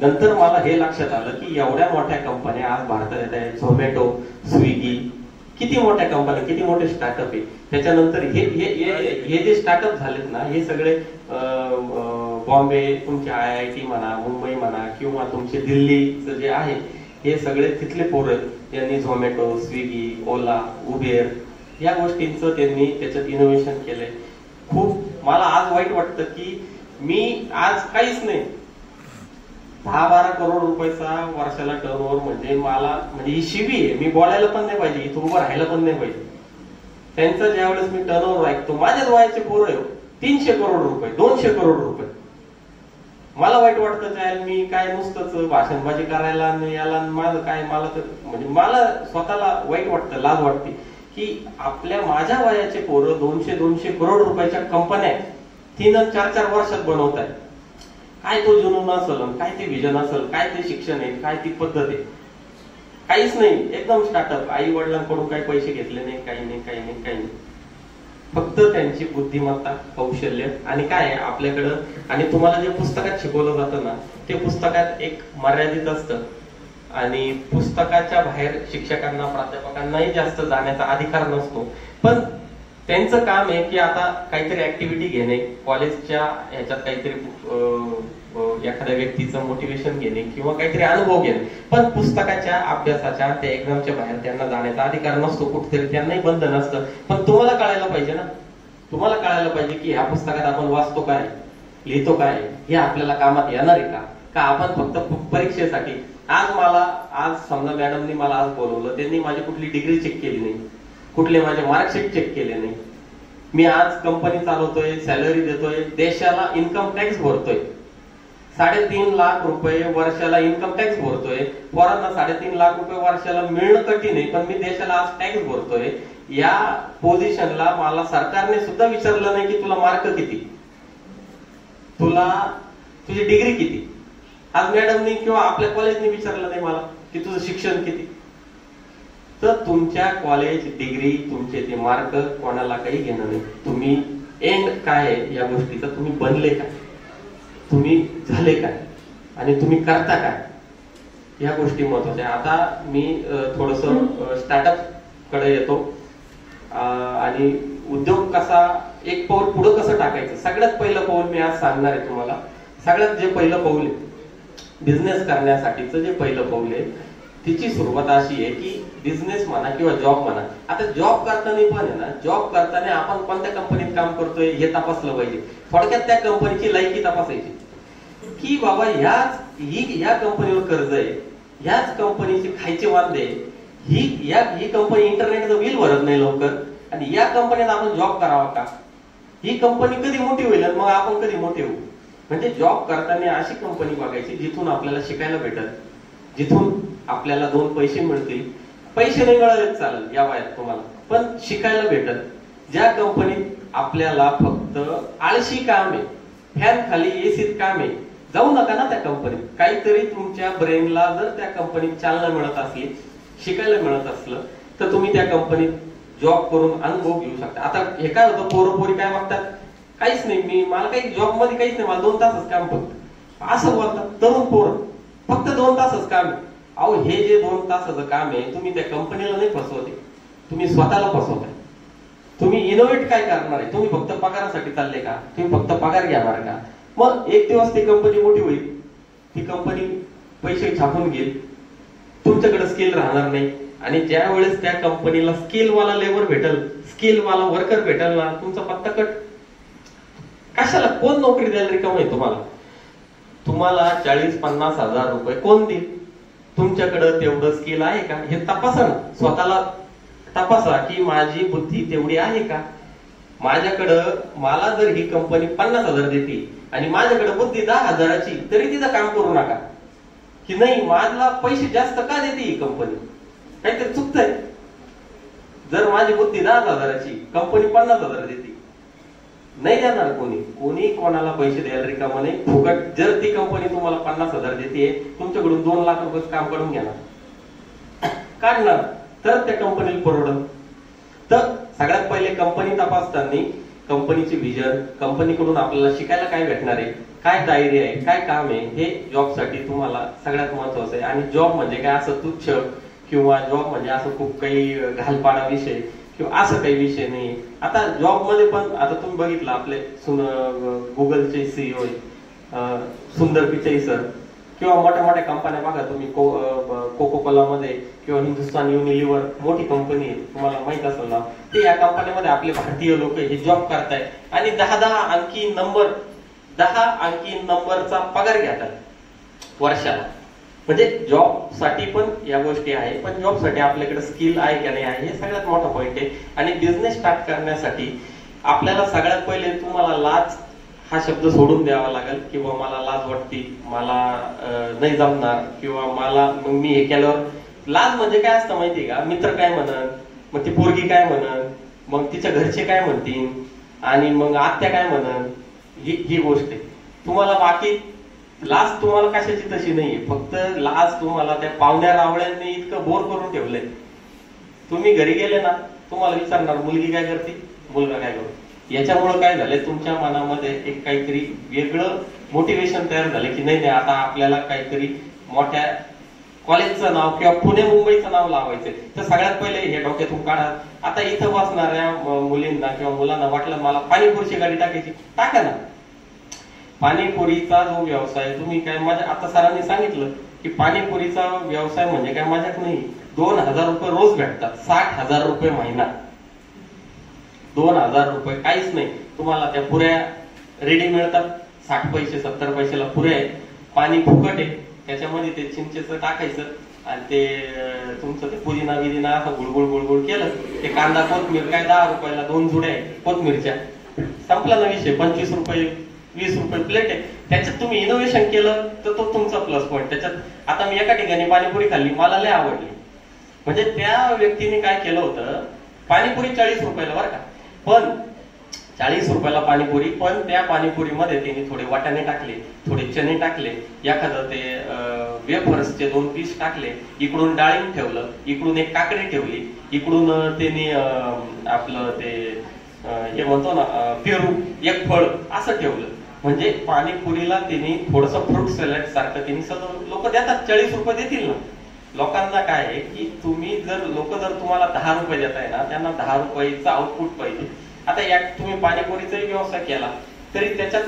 नंतर मला हे लक्षात आलं की एवढ्या मोठ्या कंपन्या आज भारतात येत आहेत, झोमॅटो, स्विगी, किती मोठ्या कंपन्या, किती मोठे स्टार्टअप आहे. त्याच्यानंतर हे जे स्टार्टअप झालेत ना, हे सगळे बॉम्बे, तुमचे IIT म्हणा, मुंबई म्हणा, किंवा तुमचे दिल्लीचं जे आहे, हे सगळे तिथले पोरं आहेत. त्यांनी झोमॅटो, स्विगी, ओला, उबेर या गोष्टींचं त्यांनी त्याच्यात इनोव्हेशन केलंय. खूप मला आज वाईट वाटतं की मी आज काहीच नाही, 10-12 करोड रुपयाचा वर्षाला टर्नओव्हर, म्हणजे मला, म्हणजे ही शिवी आहे, मी बोलायला पण नाही पाहिजे, इथं उभं राहायला पण नाही पाहिजे. त्यांचं ज्यावेळेस मी टर्नओव्हर ऐकतो, माझ्याच वयाचे पोरं आहे, 300 करोड रुपये, 200 करोड रुपये. मला वाईट वाटतं काय, मी काय नुसतंच भाषणबाजी करायला याला, माझं काय, मला तर म्हणजे मला स्वतःला वाईट वाटतं, लाज वाटते की माझ्या वयाचे पोरं 200 करोड रुपयाच्या कंपन्या 3-4 वर्षात बनवत आहेत. काय तो जुनून असेल, काय ते विजन असेल, काय ते शिक्षण आहे, काय ती पद्धत आहे, काहीच नाही. एकदम स्टार्टअप, आई वडिलांकडून काही पैसे घेतले नाही, काही नाही. फक्त त्यांची बुद्धिमत्ता, कौशल्य आणि काय आहे आपल्याकडं. आणि तुम्हाला जे पुस्तकात शिकवलं जातं ना, ते पुस्तकात एक मर्यादित असतं आणि पुस्तकाच्या बाहेर शिक्षकांना, प्राध्यापकांनाही जास्त जाण्याचा अधिकार नसतो. पण त्यांचं काम आहे की आता काहीतरी ऍक्टिव्हिटी घेणे, कॉलेजच्या ह्याच्यात काहीतरी एखाद्या व्यक्तीचं मोटिवेशन घेणे किंवा काहीतरी अनुभव घेणे. पण पुस्तकाच्या अभ्यासाच्या, त्या एक्झामच्या बाहेर त्यांना जाण्याचा अधिकार नसतो. कुठेतरी त्यांनाही बंधन असतं. पण तुम्हाला कळायला पाहिजे ना, तुम्हाला कळायला पाहिजे की ह्या पुस्तकात आपण वाचतो काय, लिहितो काय, हे आपल्याला कामात येणार आहे का आपण फक्त परीक्षेसाठी. आज समजा मॅडमनी मला आज बोलवलं, त्यांनी माझी कुठली डिग्री चेक केली नाही, कुठले माझे मार्कशीट चेक केले नाही. मी आज कंपनी चालवतोय, सॅलरी देतोय, देशाला इन्कम टॅक्स भरतोय, 3.5 लाख रुपये वर्षाला इन्कम टॅक्स भरतोय. पोरांना 3.5 लाख रुपये वर्षाला मिळणं कठीण आहे, पण मी देशाला आज टॅक्स भरतोय. या पोझिशनला मला सरकारने सुद्धा विचारलं नाही की तुला मार्क किती, तुझी डिग्री किती. आज मॅडमनी किंवा आपल्या कॉलेजने विचारलं नाही मला की तुझं शिक्षण किती. तर तुमच्या कॉलेज, डिग्री, तुमचे ते मार्क कोणाला काही घेणं नाही. तुम्ही एंड काय आहे या गोष्टीचा, तुम्ही बनले काय, तुम्ही झाले काय आणि तुम्ही करता काय, या गोष्टी महत्वाच्या. आता मी थोडस स्टार्टअप कडे येतो आणि उद्योग कसा, एक पाऊल पुढे कसं टाकायचं. सगळ्यात पहिलं पाऊल मी आज सांगणार आहे तुम्हाला. सगळ्यात जे पहिलं पाऊल आहे बिझनेस करण्यासाठीचं, जे पहिलं पाऊल आहे, तिची सुरुवात अशी आहे की बिझनेस म्हणा किंवा जॉब म्हणा. आता जॉब करताना पण आहे ना, जॉब करताना आपण कोणत्या कंपनीत काम करतोय हे तपासलं पाहिजे. थोडक्यात त्या कंपनीची लायकी तपासायची की बाबा ह्या कंपनीवर कर्ज आहे, ह्याच कंपनीचे खायचे वांदे, ही कंपनी इंटरनेटचं बिल भरत नाही लवकर, आणि या कंपनीत आपण जॉब करावा का, ही कंपनी कधी मोठी होईल मग आपण कधी मोठे होऊ. म्हणजे जॉब करताना अशी कंपनी बघायची जिथून आपल्याला शिकायला भेटल, जिथून आपल्याला 2 पैसे मिळतील. पैसे नाही मिळाले चालेल या वयात तुम्हाला, पण शिकायला भेटल. ज्या कंपनीत आपल्याला फक्त आळशी काम आहे, फॅन खाली एसीत काम आहे, जाऊ नका ना त्या कंपनीत. काहीतरी तुमच्या ब्रेनला जर त्या कंपनीत चालना मिळत असली, शिकायला मिळत असलं, तर तुम्ही त्या कंपनीत जॉब करून अनुभव घेऊ शकता. आता हे काय होतं, पोरपोरी काय बघतात, काहीच नाही, मला काही जॉब मध्ये काहीच नाही, मला 2 तासच काम फक्त, असं बोलतात तरुण पोर. फक्त 2 तासच काम आहे. अहो, हे जे 2 तासाचं काम आहे, तुम्ही त्या कंपनीला नाही फसवते, तुम्ही स्वतःला फसवताय. तुम्ही इनोव्हेट काय करणार आहे? तुम्ही फक्त पगारासाठी चालले का? तुम्ही फक्त पगार घेणार का? मग एक दिवस ती कंपनी मोठी होईल, ती कंपनी पैसे छापून घेईल, तुमच्याकडे स्किल राहणार नाही. आणि ज्या वेळेस त्या कंपनीला स्किलवाला लेबर भेटल, स्किलवाला वर्कर भेटल ना, तुमचा पत्ता कट. कशाला? कोण नोकरी द्यायला रिकाम आहे तुम्हाला? तुम्हाला 40-50 हजार रुपये कोण देईल? तुमच्याकडे तेवढं स्किल आहे का हे तपासा ना, स्वतःला तपासा की माझी बुद्धी तेवढी आहे का. माझ्याकडं, मला जर ही कंपनी 50 हजार देते आणि माझ्याकडे बुद्धी 10 हजाराची, तरी तिथं काम करू नका. की नाही, मला पैसे जास्त का देते ही कंपनी, काहीतरी चुकतंय. जर माझी बुद्धी 10 हजाराची, कंपनी 50 हजार देते, नाही देणार कोणी कोणाला पैसे द्यायला रिकामा नाही, फुकट. जर ती कंपनी तुम्हाला 50 हजार देते, तुमच्याकडून 2 लाख रुपये काम काढून घेणार, काढणार, तर त्या कंपनीला परवडल. तर सगळ्यात पहिले कंपनी तपासताना कंपनीची विजन, कंपनीकडून आपल्याला शिकायला काय भेटणार आहे, काय डायरी आहे, काय काम आहे, हे जॉबसाठी तुम्हाला सगळ्यात महत्वाचं आहे. आणि जॉब म्हणजे काय असं तुच्छ किंवा जॉब म्हणजे असं खूप काही घालपाडा विषय किंवा असं काही विषय नाही. आता जॉब मध्ये पण आता तुम्ही बघितलं, आपले गुगलचे सीईओ सुंदर पिचाई सर, किंवा मोठ्या मोठ्या कंपन्या बघा तुम्ही, कोको कोला मध्ये किंवा हिंदुस्तान युनिलिव्हर, मोठी कंपनी आहे, तुम्हाला माहित असेल ना. ते या कंपन्यामध्ये आपले भारतीय लोक हे जॉब करतायत आणि 10 अंकी नंबरचा पगार घेतात वर्षाला. म्हणजे जॉब साठी पण या गोष्टी आहे, पण जॉब साठी आपल्याकडे स्किल आहे का नाही आहे, हे सगळ्यात मोठा पॉईंट आहे. आणि बिझनेस स्टार्ट करण्यासाठी आपल्याला सगळ्यात पहिले तुम्हाला लाज हा शब्द सोडून द्यावा लागेल. किंवा मला लाज वाटते, मला नाही जमणार, किंवा मला मग मी हे केल्यावर. लाज म्हणजे काय असतं माहितीये का? मित्र काय म्हणन, मग ती पोरगी काय म्हणन, मग तिच्या घरचे काय म्हणतील, आणि मग आत्या काय म्हणन, ही गोष्ट आहे. तुम्हाला बाकी लाज तुम्हाला कशाची तशी नाहीये, फक्त लाज तुम्हाला त्या पाहुण्या रावळ्यांनी इतकं बोर करून ठेवलंय. तुम्ही घरी गेले ना, तुम्हाला विचारणार मुलगी काय करते, मुलगा काय करतो. याच्यामुळे काय झालंय, तुमच्या मनामध्ये एक काहीतरी वेगळं मोटिवेशन तयार झालं की नाही, आता आपल्याला काहीतरी मोठ्या कॉलेजचं नाव किंवा पुणे मुंबईचं नाव लावायचंय. तर सगळ्यात पहिले हे डोक्यातून काढा. आता इथं बसणाऱ्या मुलींना किंवा मुलांना वाटलं मला पाणीपुरीची गाडी टाकायची, टाका ना. पाणीपुरीचा जो व्यवसाय, तुम्ही काय, माझ्या आता सरांनी सांगितलं की पाणीपुरीचा व्यवसाय म्हणजे काय मजाक नाही. 2000 रुपये रोज भेटतात, 60,000 रुपये महिना. 2000 रुपये काहीच नाही. तुम्हाला त्या पुऱ्या रेडी मिळतात, 60 पैसे 70 पैशाला पुऱ्या आहे. पाणी फुकट आहे, त्याच्यामध्ये ते चिंचेचं टाकायचं आणि ते तुमचं ते पुदिना बिदिना असं गुळगुळ गुळगुळ केलं. ते कांदा कोथमीर काय 10 रुपयाला 2 जुड्या आहे कोथमीरच्या, संपला ना विषय. 25 रुपये 20 रुपये प्लेट आहे. त्याच्यात तुम्ही इनोव्हेशन केलं तर तो तुमचा प्लस पॉईंट. त्याच्यात आता मी एका ठिकाणी पाणीपुरी खाल्ली, मला लय आवडली. म्हणजे त्या व्यक्तीने काय केलं होतं, पाणीपुरी 40 रुपयाला बरं का, पण 40 रुपयाला पाणीपुरी, पण त्या पाणीपुरीमध्ये त्यांनी थोडे वाटाणे टाकले, थोडे चणे टाकले, एखादं ते वेफर्सचे 2 पीस टाकले, इकडून डाळिंब ठेवलं, इकडून एक काकडी ठेवली, इकडून त्यांनी आपलं ते हे म्हणतो ना पेरू एक फळ असं ठेवलं. म्हणजे पाणीपुरीला त्यांनी थोडस फ्रूट सॅलड सारखं त्यांनी सगळं लोक देतात. 40 रुपये देतील ना. लोकांना काय आहे की तुम्ही जर लोक जर तुम्हाला 10 रुपये देताय ना, त्यांना 10 रुपयाचं आउटपुट पाहिजे. आता या तुम्ही पाणीपुरीचाही व्यवसाय केला तरी त्याच्यात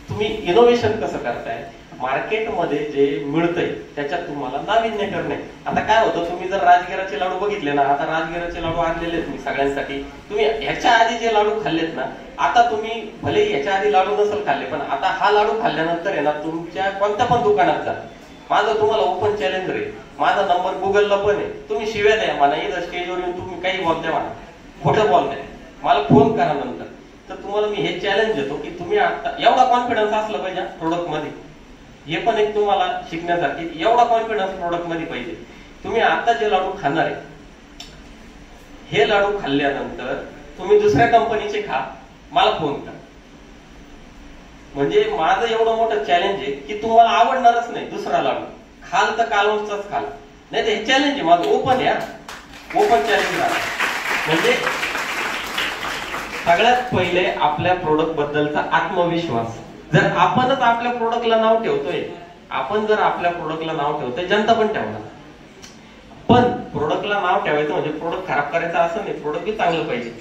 तुम्ही इनोव्हेशन कसं करताय, मार्केटमध्ये जे मिळतंय त्याच्यात तुम्हाला नाविन्य करणे. आता काय होतं, तुम्ही जर राजगिराचे लाडू बघितले ना, आता राजगिराचे लाडू आणलेले आहेत मी सगळ्यांसाठी. तुम्ही ह्याच्या आधी जे लाडू खाल्लेत ना, आता तुम्ही भले ह्याच्या आधी लाडू नसेल खाल्ले, पण आता हा लाडू खाल्ल्यानंतर आहे ना, तुमच्या कोणत्या पण दुकानात जा, माझं तुम्हाला ओपन चॅलेंज आहे, माझा नंबर गुगलला पण आहे. तुम्ही शिव्या द्या मला, इथं स्टेजवर येऊन तुम्ही काही बोलताय, मला खोटं बोलताय, मला फोन करा नंतर. तर तुम्हाला मी हे चॅलेंज देतो की तुम्ही आता एवढा कॉन्फिडन्स असला पाहिजे प्रोडक्ट मध्ये. हे पण एक तुम्हाला शिकण्यासारखे, एवढा कॉन्फिडन्स प्रोडक्ट मध्ये पाहिजे. तुम्ही आता जे लाडू खाणार आहे, हे लाडू खाल्ल्यानंतर तुम्ही दुसऱ्या कंपनीचे खा, मला फोन करा. म्हणजे माझं एवढं मोठं चॅलेंज आहे की तुम्हाला आवडणारच नाही दुसरा लाडू. खाल तर कालवणचाच खाल, नाही तर हे चॅलेंज आहे माझं, ओपन आहे, ओपन चॅलेंज आहे. म्हणजे सगळ्यात पहिले आपल्या प्रोडक्ट बद्दलचा आत्मविश्वास. जर आपणच आपल्या प्रोडक्टला नाव ठेवतोय, आपण जर आपल्या प्रोडक्टला नाव ठेवतोय, जनता पण ठेवणार. पण प्रोडक्टला नाव ठेवायचं म्हणजे प्रोडक्ट खराब करायचं असं नाही, प्रोडक्ट बी चांगलं पाहिजे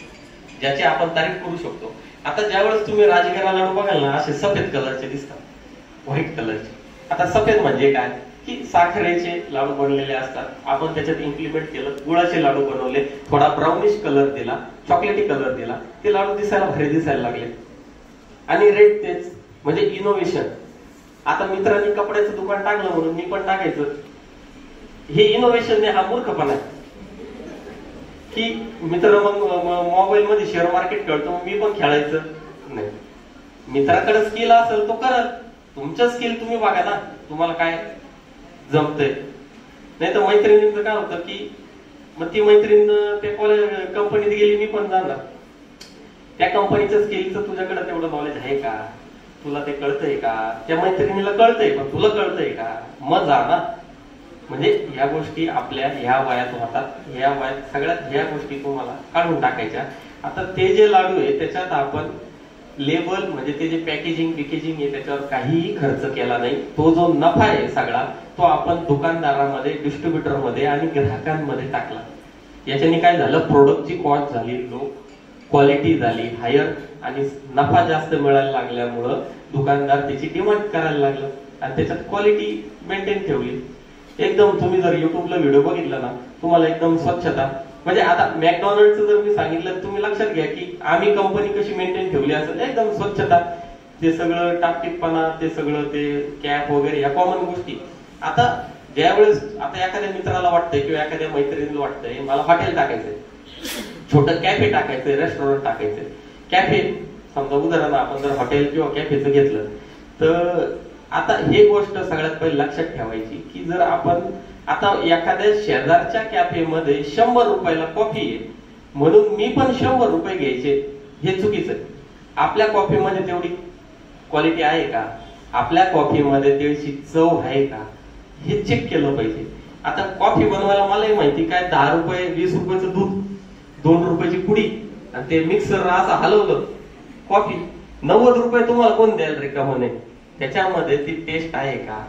ज्याची आपण तारीफ करू शकतो. आता ज्यावेळेस तुम्ही राजगिरा लाडू बघाल ना, असे सफेद कलरचे दिसतात, व्हाईट कलरचे. आता सफेद म्हणजे काय की साखरेचे लाडू बनलेले असतात, आपण त्याच्यात इम्प्लिमेंट केलं, गुळाचे लाडू बनवले, थोडा ब्राउनिश कलर दिला, चॉकलेटी कलर दिला, ते लाडू दिसायला भारी दिसायला लागले. आणि रेट तेच, म्हणजे इनोव्हेशन. आता मित्रांनी कपड्याचं दुकान टाकलं म्हणून मी पण टाकायचं, हे इनोव्हेशन नाही, हा मूर्खपणा आहे. की मित्र मग मोबाईल मध्ये शेअर मार्केट खेळतो, मी पण खेळायचं नाही. मित्राकडे स्किल असेल तो करत, तुमचं स्किल तुम्ही बघा ना, तुम्हाला काय जमतंय. नाही तर मैत्रिणींचं काय होतं की मग ती मैत्रीण त्या कॉलेज कंपनीत गेली, मी पण जाणार. त्या कंपनीच्या स्किलचं तुझ्याकडे तेवढं नॉलेज आहे का, तुला ते कळतंय का, त्या मैत्रिणीला कळतंय पण तुला कळतंय का, मग जा ना. म्हणजे ह्या गोष्टी आपल्या ह्या वयात होतात, ह्या वयात सगळ्यात ह्या गोष्टी तुम्हाला काढून टाकायच्या. आता ते जे लाडू आहे त्याच्यात आपण लेबल म्हणजे ते जे पॅकेजिंग आहे त्याच्यावर काहीही खर्च केला नाही. तो जो नफा आहे सगळा तो आपण दुकानदारांमध्ये, डिस्ट्रीब्युटरमध्ये आणि ग्राहकांमध्ये टाकला. याच्याने काय झालं, प्रोडक्टची कॉस्ट झाली लो, क्वालिटी झाली हायर आणि नफा जास्त मिळायला लागल्यामुळं दुकानदार त्याची डिमांड करायला लागलं आणि त्याच्यात क्वालिटी मेंटेन ठेवली. एकदम तुम्ही जर युट्यूबला व्हिडिओ बघितला ना, तुम्हाला एकदम स्वच्छता. म्हणजे आता मॅकडॉनल्डचं जर मी सांगितलं, तुम्ही लक्षात घ्या की आम्ही कंपनी कशी मेंटेन ठेवली असेल, एकदम स्वच्छता, ते सगळं टापटीपणा, ते सगळं ते कॅप वगैरे या कॉमन गोष्टी. आता ज्यावेळेस आता एखाद्या मित्राला वाटतंय किंवा एखाद्या मैत्रिणीला वाटतंय मला हॉटेल टाकायचंय, छोटं कॅफे टाकायचंय, रेस्टॉरंट टाकायचंय. कॅफे समजा उदाहरण आपण जर हॉटेल किंवा कॅफेचं घेतलं तर आता हे गोष्ट सगळ्यात पहिले लक्षात ठेवायची की जर आपण आता एखाद्या शेजारच्या कॅफेमध्ये 100 रुपयाला कॉफी आहे म्हणून मी पण 100 रुपये घ्यायचे, हे चुकीचं आहे. आपल्या कॉफीमध्ये तेवढी क्वालिटी आहे का, आपल्या कॉफीमध्ये तेवढी चव आहे का, हे चेक केलं पाहिजे. आता कॉफी बनवायला मलाही माहिती काय, 10 रुपये 20 रुपयाचं दूध, 2 रुपयाची पुडी आणि ते मिक्सर असं हलवलं, कॉफी 90 रुपये तुम्हाला कोण द्यायला रिकामं नाही. त्याच्यामध्ये ती टेस्ट आहे का,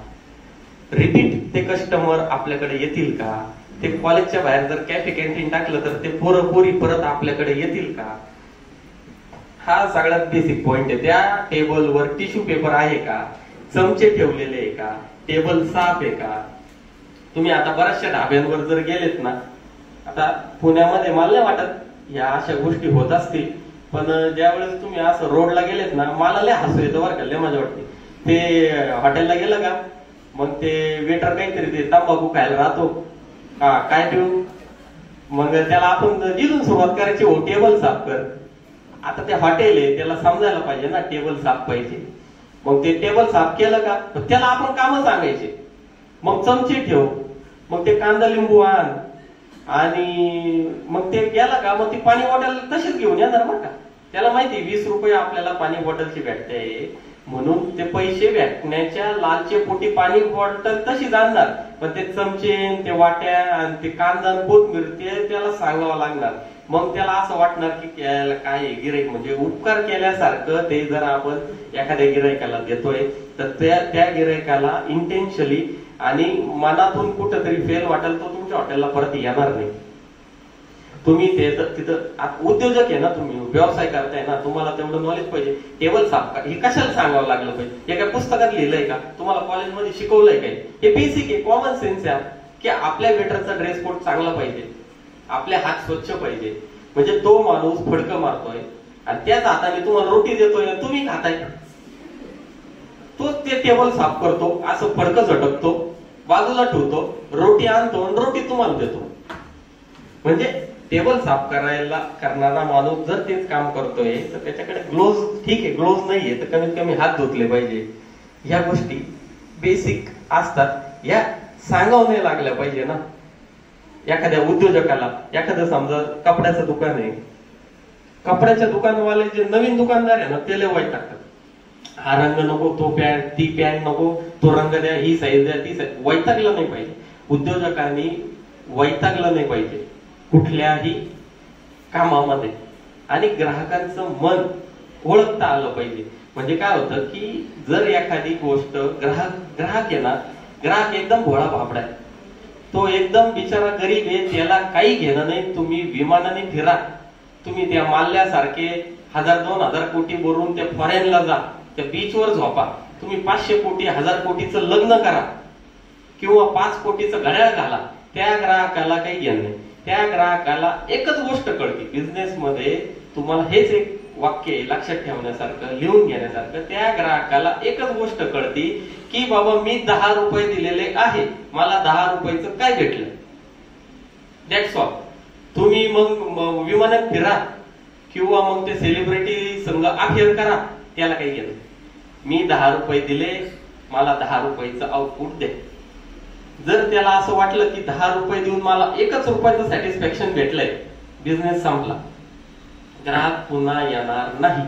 रिपीट ते कस्टमर आपल्याकडे येतील का, ते कॉलेजच्या बाहेर जर कॅफे कॅन्टीन टाकलं तर ते पोरं पोरी परत आपल्याकडे येतील का, हा सगळ्यात बेसिक पॉइंट आहे. त्या टेबलवर टिश्यू पेपर आहे का, चमचे ठेवलेले आहे का, टेबल साफ आहे का. तुम्ही आता बऱ्याचशा ढाब्यांवर जर गेलेत ना, आता पुण्यामध्ये मला नाही वाटत या अशा गोष्टी होत असतील, पण ज्यावेळेस तुम्ही असं रोडला गेलेत ना, मला लय हसू येतं बरं का, लय मजा वाटते. ते हॉटेलला गेलं का मग ते वेटर काहीतरी ते तंबाखू खायला राहतो, हा काय ठेवू, मग त्याला आपण जिथून सुरुवात करायची, हो टेबल साफ कर. आता ते हॉटेल आहे त्याला समजायला पाहिजे ना टेबल साफ पाहिजे. मग ते टेबल साफ केलं का त्याला आपण कामं सांगायचे, मग चमचे ठेव, मग ते कांदा लिंबू आण आणि मग ते गेला का मग ती पाणी बॉटल तशीच घेऊन येणार बरं का. त्याला माहिती 20 रुपये आपल्याला पाणी बॉटलची भेटते म्हणून ते पैसे भेटण्याच्या लालचे पोटी पाणी बॉटल तशी जाणार, पण ते चमचे ते वाट्या आणि ते कांदा कोथमीर ते त्याला सांगावं लागणार. मग त्याला असं वाटणार की काय गिराईक म्हणजे उपकार केल्यासारखं ते जर आपण एखाद्या गिराईकाला देतोय तर त्या गिराईकाला इंटेन्शनली आणि मनातून कुठंतरी फेल वाटेल, तो तुमच्या हॉटेलला परत येणार नाही. तुम्ही ते तिथं उद्योजक आहे ना, तुम्ही व्यवसाय करताय ना, तुम्हाला तेवढं नॉलेज पाहिजे. टेबल साफ हे कशाला सांगावं लागलं पाहिजे, हे काय पुस्तकात लिहिलंय का, तुम्हाला कॉलेजमध्ये शिकवलंय काय, हे बेसिक आहे, कॉमन सेन्स आहे की आपल्या वेटरचा ड्रेस कोड चांगला पाहिजे, आपले हात स्वच्छ पाहिजे. म्हणजे तो माणूस फडकं मारतोय आणि त्याच हाताने तुम्हाला रोटी देतोय आणि तुम्ही खाताय, तोच ते टेबल साफ करतो, असं फडकं झटकतो, बाजूला ठेवतो, रोटी आणतो आणि रोटी तुम्हाला देतो. म्हणजे टेबल साफ करायला करणारा माणूस जर तेच काम करतोय तर त्याच्याकडे ग्लोव्ज, ठीक आहे ग्लोव्ज नाहीये तर कमीत कमी हात धुतले पाहिजे. ह्या गोष्टी बेसिक असतात, या सांगावं नाही लागल्या पाहिजे ना. एखाद्या उद्योजकाला, एखादं समजा कपड्याचं दुकान आहे, कपड्याच्या दुकानवाले जे नवीन दुकानदार आहे ना ते लय वाईट टाकतात. हा रंग नको, तो पॅन्ट, ती पॅन्ट नको, तो रंग द्या, ही साईज द्या, ती साईज. वैतागलं नाही पाहिजे. उद्योजकांनी वैतागलं नाही पाहिजे कुठल्याही कामामध्ये, आणि ग्राहकांचं मन ओळखता आलं पाहिजे. म्हणजे काय होतं की जर एखादी गोष्ट ग्राहक आहे ना, ग्राहक एकदम भोळा भाबडा आहे, तो एकदम बिचारा गरीब आहे, त्याला काही घेणं नाही. तुम्ही विमानाने फिरा, तुम्ही त्या माल्यासारखे 1000-2000 कोटी भरून त्या फॉरेनला जा, त्या बीचवर झोपा, तुम्ही 500 कोटी 1000 कोटीचं लग्न करा किंवा 5 कोटीचं घड्याळ घाला, त्या ग्राहकाला काही घेणं नाही. त्या ग्राहकाला एकच गोष्ट कळते बिझनेस मध्ये, तुम्हाला हेच एक वाक्य लक्षात ठेवण्यासारखं, लिहून घेण्यासारखं. त्या ग्राहकाला एकच गोष्ट कळते की बाबा मी 10 रुपये दिलेले आहे, मला 10 रुपयाचं काय भेटलं, दॅट्स ऑल. तुम्ही मग विमानात फिरा किंवा मग ते सेलिब्रिटी संघ अफेअर करा, त्याला काही घेणं. मी 10 रुपये दिले, मला 10 रुपयाचं आउटपुट दे. जर त्याला असं वाटलं की 10 रुपये देऊन मला 1 रुपयाचं सॅटिस्फॅक्शन भेटलंय, बिझनेस संपला, ग्राहक पुन्हा येणार नाही,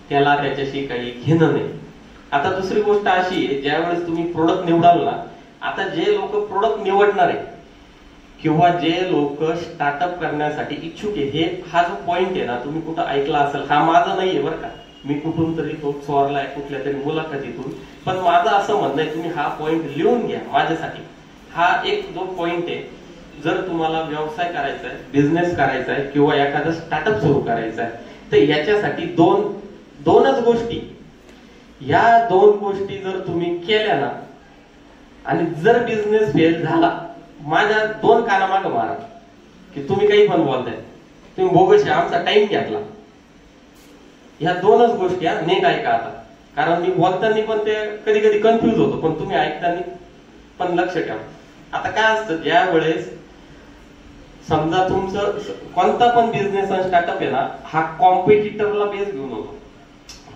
त्याला त्याच्याशी काही घेणं नाही. आता दुसरी गोष्ट अशी आहे, ज्यावेळेस तुम्ही प्रोडक्ट निवडाल ना, आता जे लोक प्रोडक्ट निवडणार आहे किंवा जे लोक स्टार्टअप करण्यासाठी इच्छुक आहे, हे हा जो पॉइंट आहे ना, तुम्ही कुठं ऐकला असेल, हा माझा नाहीये बरं का, मी कुठून तरी तो चोरलाय कुठल्या तरी मुलाखतीतून, पण माझं असं म्हणणं आहे तुम्ही हा पॉइंट लिहून घ्या माझ्यासाठी. हा एक जो पॉइंट आहे, जर तुम्हाला व्यवसाय करायचा आहे, बिझनेस करायचा आहे किंवा एखादं स्टार्टअप सुरू करायचं आहे, तर याच्यासाठी दोनच गोष्टी, या 2 गोष्टी जर तुम्ही केल्या ना, आणि जर बिझनेस फेल झाला, माझ्या 2 कानामागं मारा की तुम्ही काही पण बोलताय, तुम्ही बोगस, आमचा टाइम घेतला. ह्या 2च गोष्टी नीट ऐका आता, कारण मी बोलताना पण ते कधी कधी कन्फ्युज होतो, पण तुम्ही ऐकताना पण लक्ष ठेवा. आता काय असतं, ज्या वेळेस समजा तुमचं कोणता पण बिझनेस आणि स्टार्टअप आहे ना, हा कॉम्पिटिटरला बेस घेऊन होतो,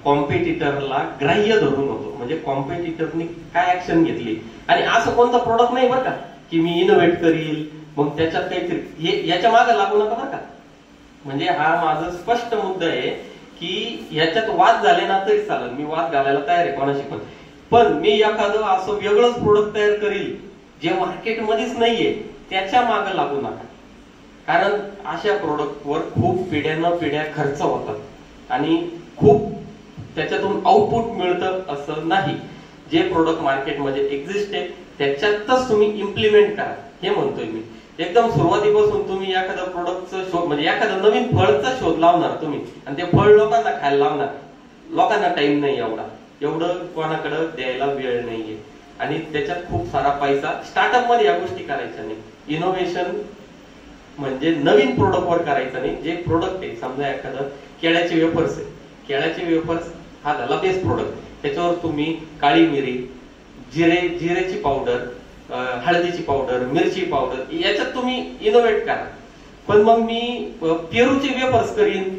कॉम्पिटिटरला ग्राह्य धरून होतो. म्हणजे कॉम्पिटिटरनी काय ऍक्शन घेतली, आणि असं कोणतं प्रोडक्ट नाही बरं का की मी इनोव्हेट करील मग त्याच्यात काहीतरी, याच्या मागे लागू नका बरं का. म्हणजे हा माझा स्पष्ट मुद्दा आहे की याच्यात वाद झाले ना तरी चालेल, मी वाद घालायला तयार आहे कोणाशी पण मी एखादं असं वेगळंच प्रोडक्ट तयार करील जे मार्केटमध्येच नाहीये, त्याच्या मागे लागू नका. कारण अशा प्रोडक्टवर खूप पिढ्या खर्च होतात आणि खूप त्याच्यातून आउटपुट मिळतं असं नाही. जे प्रोडक्ट मार्केटमध्ये एक्झिस्ट आहे त्याच्यातच तुम्ही इम्प्लिमेंट करा, हे म्हणतोय मी. एकदम सुरुवातीपासून तुम्ही एखाद्या प्रोडक्टचा शोध, म्हणजे एखादं नवीन फळचा शोध लावणार तुम्ही, आणि ते फळ लोकांना खायला लावणार, लोकांना टाइम नाही एवढं कोणाकडे द्यायला वेळ नाहीये, आणि त्याच्यात खूप सारा पैसा. स्टार्टअप मध्ये या गोष्टी करायच्या नाही. इनोव्हेशन म्हणजे नवीन प्रोडक्टवर करायचं नाही. जे प्रोडक्ट आहे, समजा एखादं केळ्याचे वेफर्स आहे, केळ्याचे वेफर्स हा झाला बेस्ट प्रोडक्ट. त्याच्यावर तुम्ही काळी मिरी, जिरेची पावडर, हळदीची पावडर, मिरची पावडर, याच्यात तुम्ही इनोव्हेट करा. पण मग मी पेरूचे वेफर्स करीन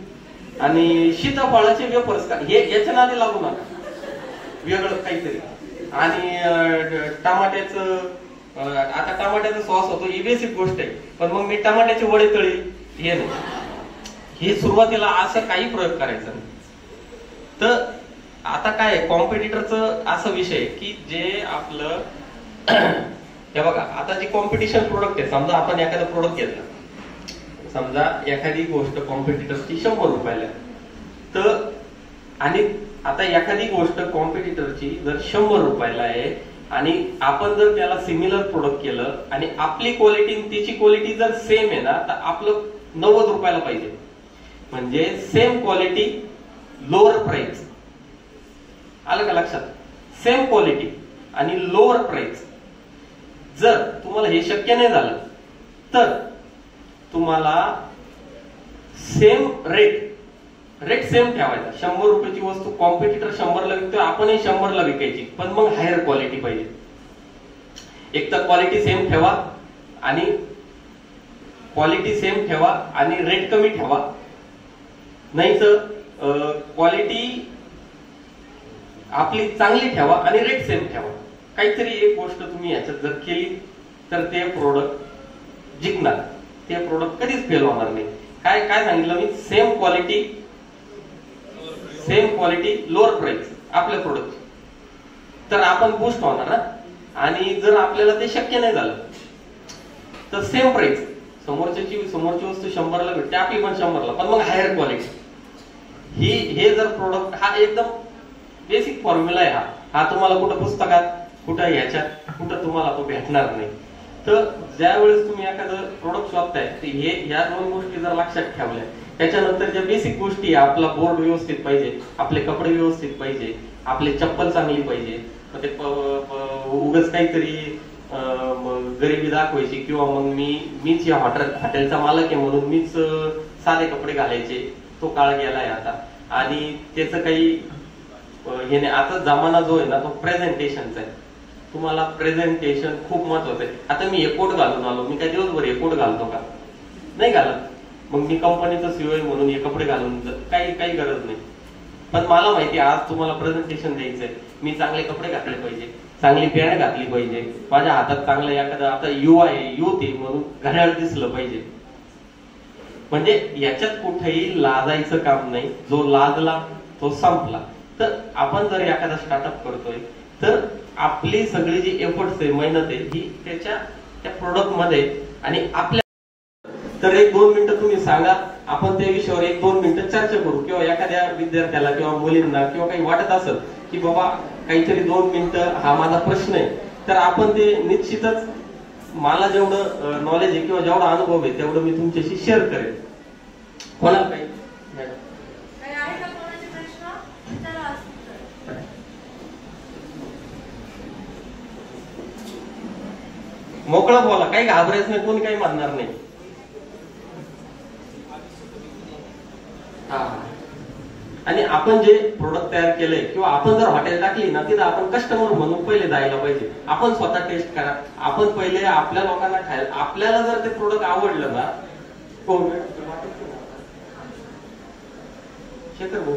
आणि सीताफळाचे वेफर्स करा, हे याच्या नादी लागू नका, वेगळं काहीतरी. आणि टमाट्याचं, आता टमाट्याचा सॉस होतो, ही बेसिक गोष्ट आहे, पण मग मी टमाट्याचे वडे तळील, हे नाही. हे सुरुवातीला असं काही प्रयोग करायचा नाही. तर आता काय कॉम्पिटिटरचं असा विषय की जे आपलं हे बघा, आता जी कॉम्पिटिशन प्रोडक्ट आहे, समजा आपण एखादा प्रोडक्ट घेतला, समजा एखादी गोष्ट कॉम्पिटिटरची 100 रुपयाला, तर आणि आता एखादी गोष्ट कॉम्पिटिटरची जर 100 रुपयाला आहे आणि आपण जर त्याला सिमिलर प्रोडक्ट केलं आणि आपली क्वालिटी त्याची क्वालिटी जर सेम आहे ना, तर आपलं 90 रुपयाला पाहिजे. म्हणजे सेम क्वालिटी लोअर प्राइस. आलं का लक्षात? सेम क्वालिटी आणि लोअर प्राइस. जर तुम्हाला हे शक्य नाही झालं तर तुम्हाला सेम रेट सेम ठेवायचा. 100 रुपयाची वस्तू कॉम्पिटिटर 100ला विकतोय, आपणही 100ला विकायची, पण मग हायर क्वालिटी पाहिजे. एक तर क्वालिटी सेम ठेवा आणि क्वालिटी सेम ठेवा आणि रेट कमी ठेवा, नाही तर क्वालिटी आपली चांगली ठेवा आणि रेट सेम ठेवा. काहीतरी एक गोष्ट तुम्ही याच्यात जर केली तर ते प्रोडक्ट जिंकणार, ते प्रोडक्ट कधीच फेल होणार नाही. काय काय सांगितलं मी? सेम क्वालिटी लोअर प्राइस आपल्या प्रोडक्ट, तर आपण बूस्ट होणार ना. आणि जर आपल्याला ते शक्य नाही झालं तर सेम प्राइस, समोरची वस्तू 100 ला भेटते, आपली पण 100 ला, पण मग हायर क्वालिटी. हे जर प्रोडक्ट, हा एकदम बेसिक फॉर्म्युला आहे. हा तुम्हाला कुठं पुस्तकात, कुठं ह्याच्यात, कुठं तुम्हाला तो भेटणार नाही. तर ज्या वेळेस तुम्ही एखादं प्रोडक्ट शोधताय हे ह्या 2 गोष्टी जर लक्षात ठेवल्या, त्याच्यानंतर ज्या बेसिक गोष्टी, आपला बोर्ड व्यवस्थित पाहिजे, आपले कपडे व्यवस्थित पाहिजे, आपली चप्पल चांगली पाहिजे, मग ते उगाच काहीतरी गरिबी दाखवायची, किंवा मग मीच या हॉटेलचा मालक आहे म्हणून मीच साधे कपडे घालायचे, तो काळ गेलाय आता. आणि त्याचं काही हे नाही. आता जमाना जो आहे ना तो प्रेझेंटेशनचा आहे. तुम्हाला प्रेझेंटेशन खूप महत्वाचं आहे. आता मी हे कोट घालून आलो, मी काय दिवसभर हे कोट घालतो का? नाही घालत. मग मी कंपनीचं सीओ आहे म्हणून हे कपडे घालून काही गरज नाही. पण मला माहिती आज तुम्हाला प्रेझेंटेशन द्यायचंय, मी चांगले कपडे घातले पाहिजे, चांगली पॅन्ट घातली पाहिजे, माझ्या हातात चांगलं एखादं, आता युवा आहे, युथ आहे म्हणून घड्याळ दिसलं पाहिजे. म्हणजे याच्यात कुठेही लाजायचं काम नाही. जो लाजला तो संपला. तर आपण जर एखादा स्टार्टअप करतोय तर आपली सगळी जी एफर्ट्स आहे, मेहनत आहे, ही त्या प्रोडक्ट मध्ये आणि आपल्या. तर 1-2 मिनिटं तुम्ही सांगा, आपण त्या विषयावर 1-2 मिनिटं चर्चा करू. किंवा एखाद्या विद्यार्थ्याला किंवा मुलींना किंवा काही वाटत असेल की बाबा काहीतरी 2 मिनिटं हा माझा प्रश्न आहे, तर आपण ते निश्चितच, मला जेवढं नॉलेज आहे किंवा जेवढा अनुभव आहे तेवढं मी तुमच्याशी शेअर करेन. कोणाला काही मोकळं बोला, काही घाबरायचं नाही, कोणी काही म्हणणार नाही. आणि आपण जे प्रोडक्ट तयार केलंय किंवा आपण जर हॉटेल टाकली ना, तिथं आपण कस्टमर म्हणून पहिले जायला पाहिजे. आपण स्वतः टेस्ट करा, आपण पहिले आपल्या लोकांना खायला, आपल्याला जर ते प्रोडक्ट आवडलं ना, शेखर भाऊ